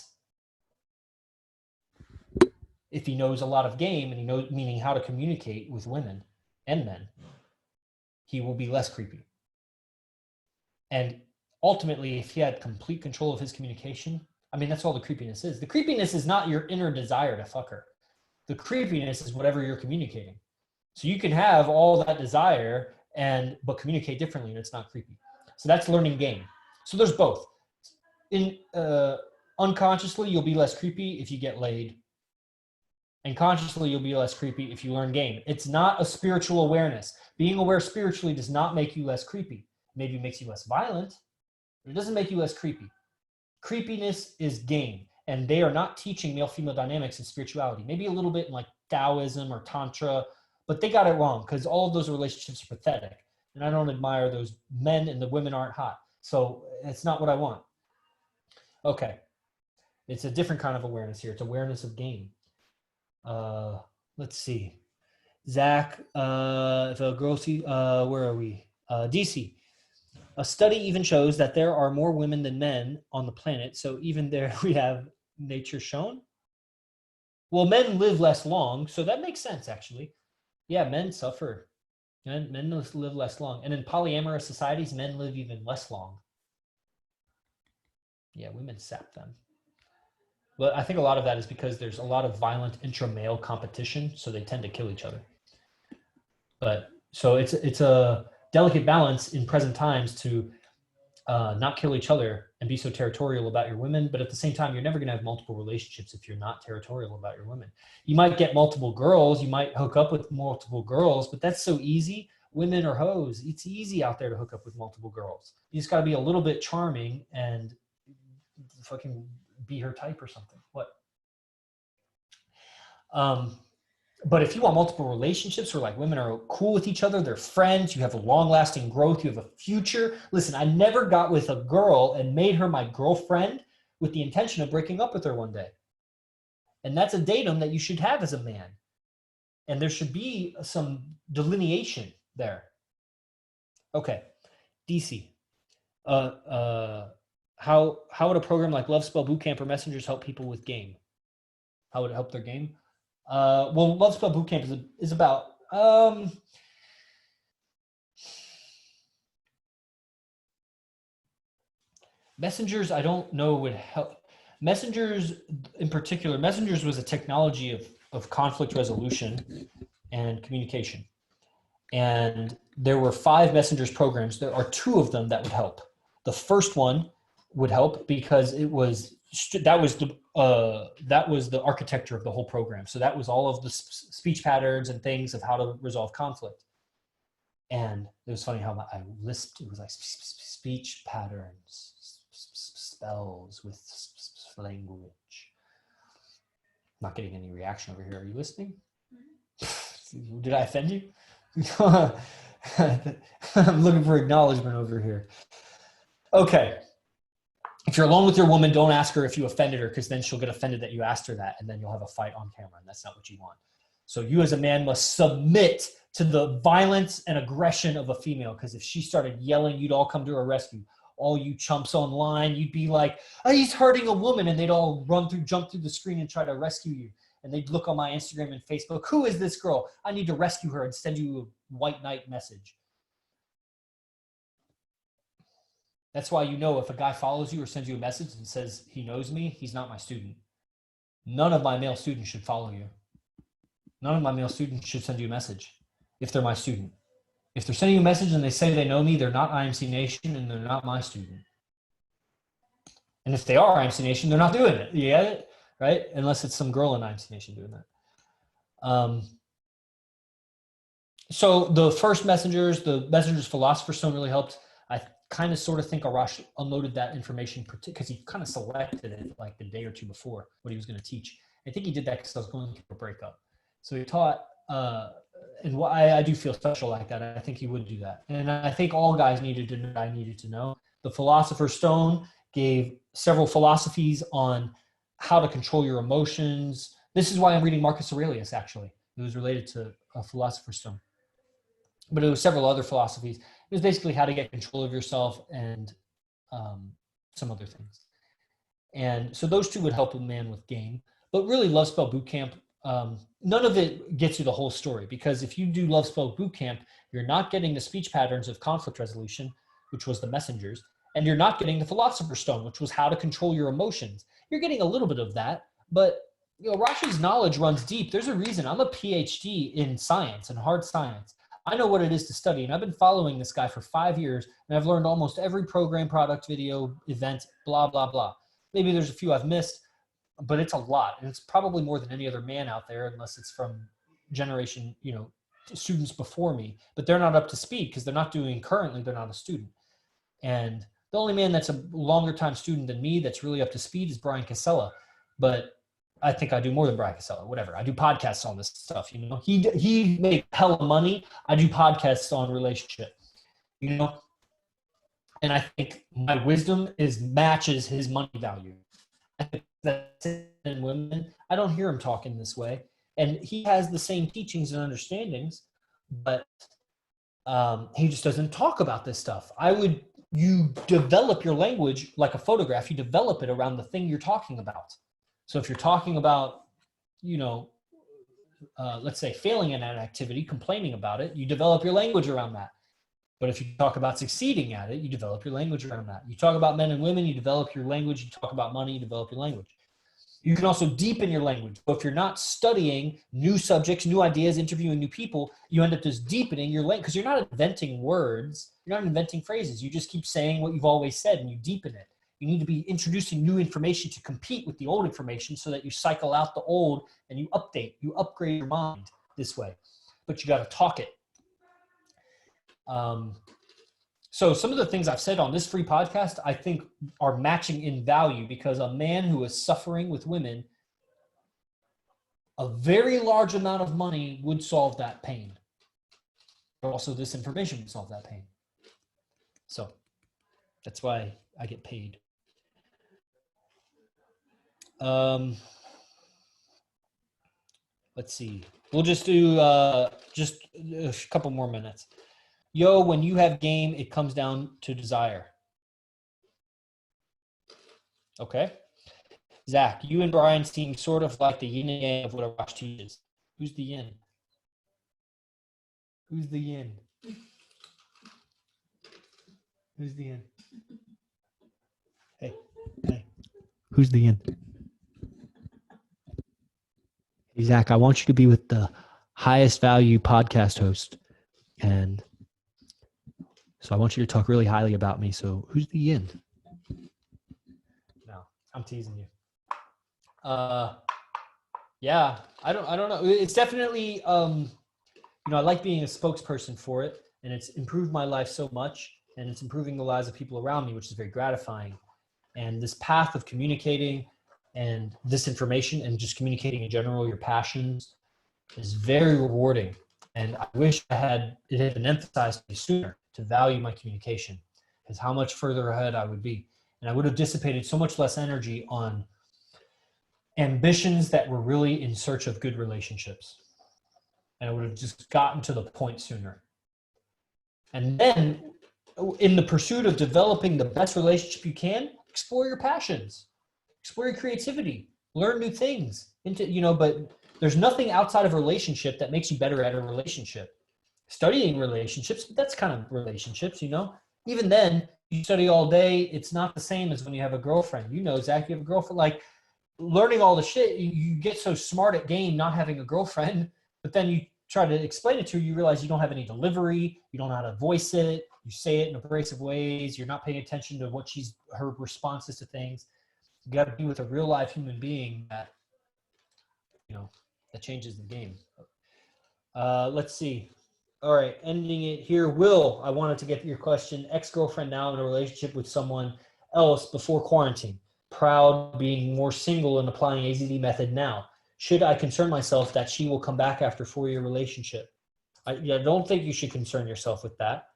if he knows a lot of game, and he knows, meaning how to communicate with women and men, he will be less creepy. And ultimately, if he had complete control of his communication, I mean, that's all the creepiness is. The creepiness is not your inner desire to fuck her. The creepiness is whatever you're communicating. So you can have all that desire but communicate differently, and it's not creepy. So that's learning game. So there's both. Unconsciously, you'll be less creepy if you get laid. And consciously, you'll be less creepy if you learn game. It's not a spiritual awareness. Being aware spiritually does not make you less creepy. Maybe it makes you less violent, but it doesn't make you less creepy. Creepiness is game, and they are not teaching male-female dynamics and spirituality. Maybe a little bit in like Taoism or Tantra, but they got it wrong because all of those relationships are pathetic. And I don't admire those men, and the women aren't hot. So it's not what I want. Okay. It's a different kind of awareness here. It's awareness of game. Let's see. Zach, if a girl see, where are we? DC. A study even shows that there are more women than men on the planet. So even there we have nature shown. Well, men live less long. So that makes sense, actually. Yeah, men suffer. Men live less long. And in polyamorous societies, men live even less long. Yeah, women sap them. But I think a lot of that is because there's a lot of violent intra-male competition, so they tend to kill each other. But so it's a delicate balance in present times to not kill each other and be so territorial about your women. But at the same time, you're never going to have multiple relationships if you're not territorial about your women. You might get multiple girls. You might hook up with multiple girls, but that's so easy. Women are hoes. It's easy out there to hook up with multiple girls. You just got to be a little bit charming and fucking be her type or something. What? But if you want multiple relationships where like women are cool with each other, they're friends, you have a long-lasting growth, you have a future. Listen, I never got with a girl and made her my girlfriend with the intention of breaking up with her one day. And that's a datum that you should have as a man. And there should be some delineation there. Okay, DC. How would a program like Love Spell Bootcamp or Messengers help people with game? How would it help their game? Well, Love Spell Bootcamp is about Messengers. I don't know would help. Messengers, in particular, Messengers was a technology of conflict resolution and communication. And there were 5 Messengers programs. There are 2 of them that would help. The first one would help because that was the architecture of the whole program. So that was all of the speech patterns and things of how to resolve conflict. And it was funny how I lisped. It was like speech patterns, spells with language. Not getting any reaction over here. Are you listening? Did I offend you? I'm looking for acknowledgement over here. Okay. If you're alone with your woman, don't ask her if you offended her, because then she'll get offended that you asked her that, and then you'll have a fight on camera, and that's not what you want. So you as a man must submit to the violence and aggression of a female, because if she started yelling, you'd all come to her rescue. All you chumps online, you'd be like, oh, he's hurting a woman, and they'd all jump through the screen and try to rescue you. And they'd look on my Instagram and Facebook, who is this girl? I need to rescue her, and send you a white knight message. That's why you know if a guy follows you or sends you a message and says he knows me, he's not my student. None of my male students should follow you. None of my male students should send you a message if they're my student. If they're sending you a message and they say they know me, they're not IMC Nation and they're not my student. And if they are IMC Nation, they're not doing it. You get it? Right? Unless it's some girl in IMC Nation doing that. So the first Messengers, the Messengers Philosopher's Stone really helped. I kind of sort of think Arash unloaded that information because he kind of selected it like the day or two before what he was going to teach. I think he did that because I was going through a breakup. So he taught, and I do feel special like that. I think he would do that. And I think all guys needed to know what I needed to know. The Philosopher's Stone gave several philosophies on how to control your emotions. This is why I'm reading Marcus Aurelius, actually. It was related to a Philosopher's Stone. But it was several other philosophies. It was basically how to get control of yourself and some other things. And so those 2 would help a man with game. But really, Love Spell Bootcamp, none of it gets you the whole story, because if you do Love Spell Bootcamp, you're not getting the speech patterns of conflict resolution, which was the Messengers, and you're not getting the Philosopher's Stone, which was how to control your emotions. You're getting a little bit of that, but you know, Rashi's knowledge runs deep. There's a reason I'm a PhD in science and hard science. I know what it is to study, and I've been following this guy for 5 years, and I've learned almost every program, product, video, event, blah, blah, blah. Maybe there's a few I've missed, but it's a lot, and it's probably more than any other man out there, unless it's from generation, you know, students before me, but they're not up to speed because they're not doing currently, they're not a student. And the only man that's a longer time student than me that's really up to speed is Brian Casella. But I think I do more than bracket seller, whatever. I do podcasts on this stuff, you know. He make hella money. I do podcasts on relationship, you know. And I think my wisdom matches his money value. I think that's in women. I don't hear him talking this way. And he has the same teachings and understandings, but he just doesn't talk about this stuff. You develop your language like a photograph. You develop it around the thing you're talking about. So if you're talking about, you know, let's say failing in an activity, complaining about it, you develop your language around that. But if you talk about succeeding at it, you develop your language around that. You talk about men and women, you develop your language. You talk about money, you develop your language. You can also deepen your language. So if you're not studying new subjects, new ideas, interviewing new people, you end up just deepening your language because you're not inventing words. You're not inventing phrases. You just keep saying what you've always said and you deepen it. You need to be introducing new information to compete with the old information so that you cycle out the old and you upgrade your mind this way. But you got to talk it. So some of the things I've said on this free podcast, I think are matching in value because a man who is suffering with women, a very large amount of money would solve that pain. But also this information would solve that pain. So that's why I get paid. Let's see. We'll just do just a couple more minutes. Yo, when you have game, it comes down to desire. Okay. Zach, you and Brian seem sort of like the yin and yang of what a watch teaches. Who's the yin? Who's the yin? Who's the yin? Hey. Who's the yin? Hey, Zach, I want you to be with the highest value podcast host. And so I want you to talk really highly about me. So who's the yin? No, I'm teasing you. Yeah, I don't know. It's definitely, I like being a spokesperson for it, and it's improved my life so much, and it's improving the lives of people around me, which is very gratifying. And this path of communicating and this information and just communicating in general, your passions, is very rewarding. And I wish it had been emphasized to me sooner to value my communication, because how much further ahead I would be. And I would have dissipated so much less energy on ambitions that were really in search of good relationships. And I would have just gotten to the point sooner. And then in the pursuit of developing the best relationship you can, explore your passions, explore your creativity, learn new things but there's nothing outside of a relationship that makes you better at a relationship. Studying relationships, that's kind of relationships, even then you study all day. It's not the same as when you have a girlfriend, Zach, you have a girlfriend, like learning all the shit. You get so smart at game, not having a girlfriend, but then you try to explain it to her, you realize you don't have any delivery. You don't know how to voice it. You say it in abrasive ways. You're not paying attention to her responses to things. You got to be with a real life human being that, that changes the game. Let's see. All right, ending it here. Will, I wanted to get your question. Ex-girlfriend now in a relationship with someone else before quarantine. Proud being more single and applying AZD method now. Should I concern myself that she will come back after 4-year relationship? I don't think you should concern yourself with that.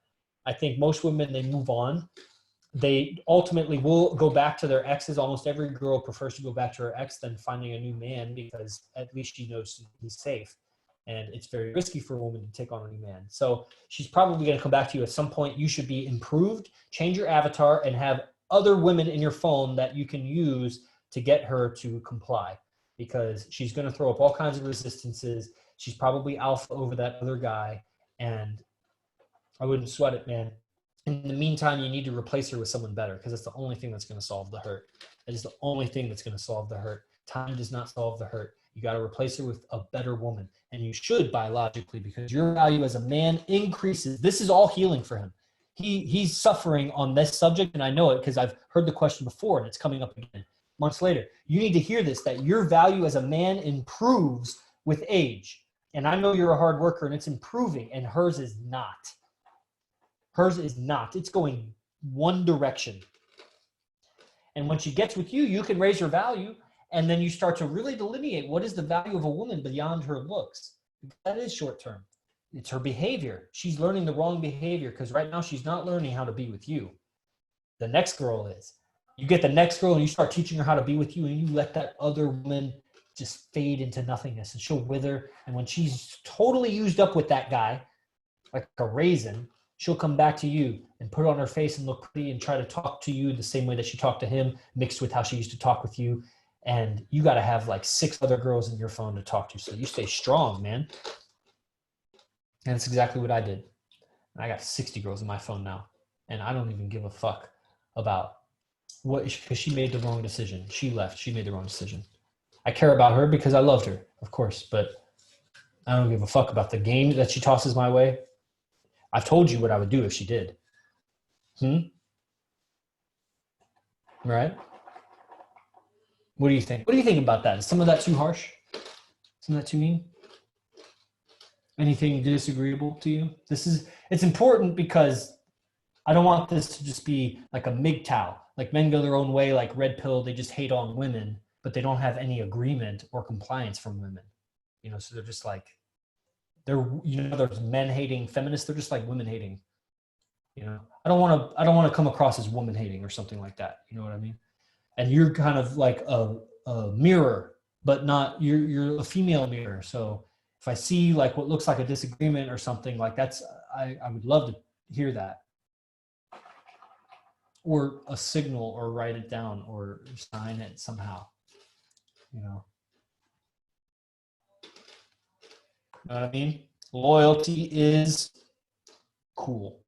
I think most women, they move on. They ultimately will go back to their exes. Almost every girl prefers to go back to her ex than finding a new man, because at least she knows he's safe. And it's very risky for a woman to take on a new man. So she's probably going to come back to you at some point. You should be improved, change your avatar, and have other women in your phone that you can use to get her to comply, because she's going to throw up all kinds of resistances. She's probably alpha over that other guy, and I wouldn't sweat it, man. In the meantime, you need to replace her with someone better, because it's the only thing that's going to solve the hurt. It is the only thing that's going to solve the hurt. Time does not solve the hurt. You got to replace her with a better woman, and you should biologically, because your value as a man increases. This is all healing for him. He's suffering on this subject, and I know it because I've heard the question before, and it's coming up again months later. You need to hear this, that your value as a man improves with age. And I know you're a hard worker, and it's improving, and hers is not. Hers is not. It's going one direction. And when she gets with you, you can raise her value, And then you start to really delineate what is the value of a woman beyond her looks. That is short term. It's her behavior. She's learning the wrong behavior because right now she's not learning how to be with you. The next girl is. You get the next girl and you start teaching her how to be with you, and you let that other woman just fade into nothingness, and she'll wither. And when she's totally used up with that guy, like a raisin, she'll come back to you and put it on her face and look pretty and try to talk to you the same way that she talked to him, mixed with how she used to talk with you. And you got to have like 6 other girls in your phone to talk to. So you stay strong, man. And that's exactly what I did. I got 60 girls in my phone now. And I don't even give a fuck about what, because she made the wrong decision. She left. She made the wrong decision. I care about her because I loved her, of course. But I don't give a fuck about the game that she tosses my way. I've told you what I would do if she did. Right? What do you think? What do you think about that? Is some of that too harsh? Some of that too mean? Anything disagreeable to you? It's important because I don't want this to just be like a MGTOW. Like men go their own way, like red pill, they just hate on women, but they don't have any agreement or compliance from women. You know, so they're just like, there's men hating feminists, they're just like women hating. You know, I don't want to come across as woman hating or something like that. You know what I mean? And you're kind of like a mirror, but not, you're a female mirror. So if I see like what looks like a disagreement or something like that's, I would love to hear that. Or a signal, or write it down, or sign it somehow, you know. You know what I mean? Loyalty is cool.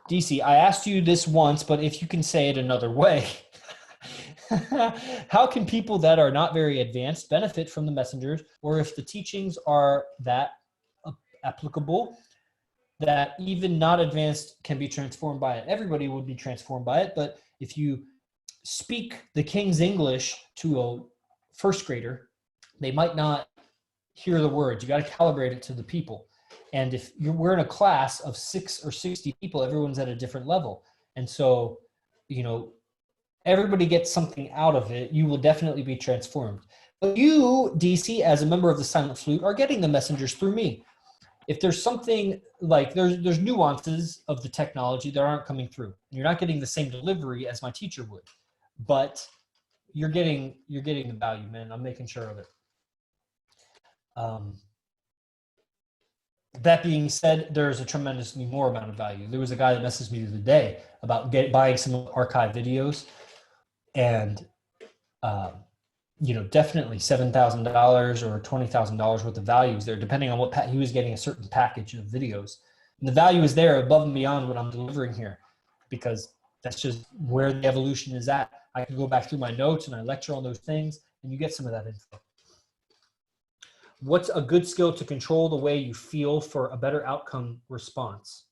DC, I asked you this once, but if you can say it another way, how can people that are not very advanced benefit from the messengers, or if the teachings are that applicable, that even not advanced can be transformed by it? Everybody would be transformed by it, but if you speak the King's English to a first grader, they might not hear the words. You got to calibrate it to the people. And if we're in a class of 6 or 60 people, everyone's at a different level. And so, you know, everybody gets something out of it. You will definitely be transformed. But you, DC, as a member of the Silent Flute, are getting the messengers through me. If there's something like there's nuances of the technology that aren't coming through. You're not getting the same delivery as my teacher would, but you're getting the value, man. I'm making sure of it. That being said, there's a tremendously more amount of value. There was a guy that messaged me the other day about buying some archive videos, and you know, definitely $7,000 or $20,000 worth of values there, depending on what he was getting a certain package of videos. And the value is there above and beyond what I'm delivering here, because that's just where the evolution is at. I can go back through my notes and I lecture on those things, and you get some of that info. What's a good skill to control the way you feel for a better outcome response?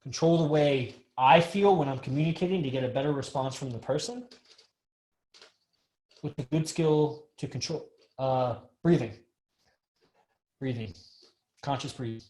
Control the way I feel when I'm communicating to get a better response from the person. What's a good skill to control? Breathing, conscious breathing.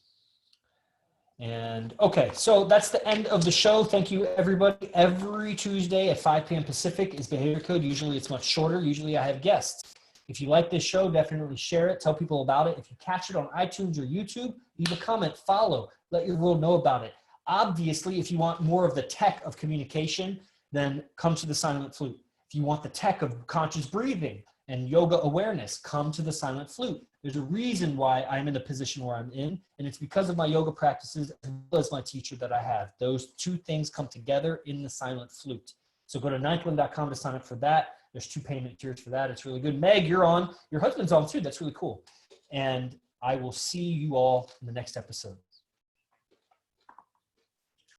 And okay, so that's the end of the show. Thank you, everybody. Every Tuesday at 5 p.m. Pacific is Behavior Code. Usually it's much shorter. Usually I have guests. If you like this show, definitely share it. Tell people about it. If you catch it on iTunes or YouTube, leave a comment, follow, let your world know about it. Obviously, if you want more of the tech of communication, then come to the Silent Flute. If you want the tech of conscious breathing and yoga awareness, come to the Silent Flute. There's a reason why I'm in the position where I'm in, and it's because of my yoga practices as well as my teacher that I have. Those two things come together in the Silent Flute. So go to ninthwind.com to sign up for that. There's 2 payment tiers for that. It's really good. Meg, you're on. Your husband's on too. That's really cool. And I will see you all in the next episode.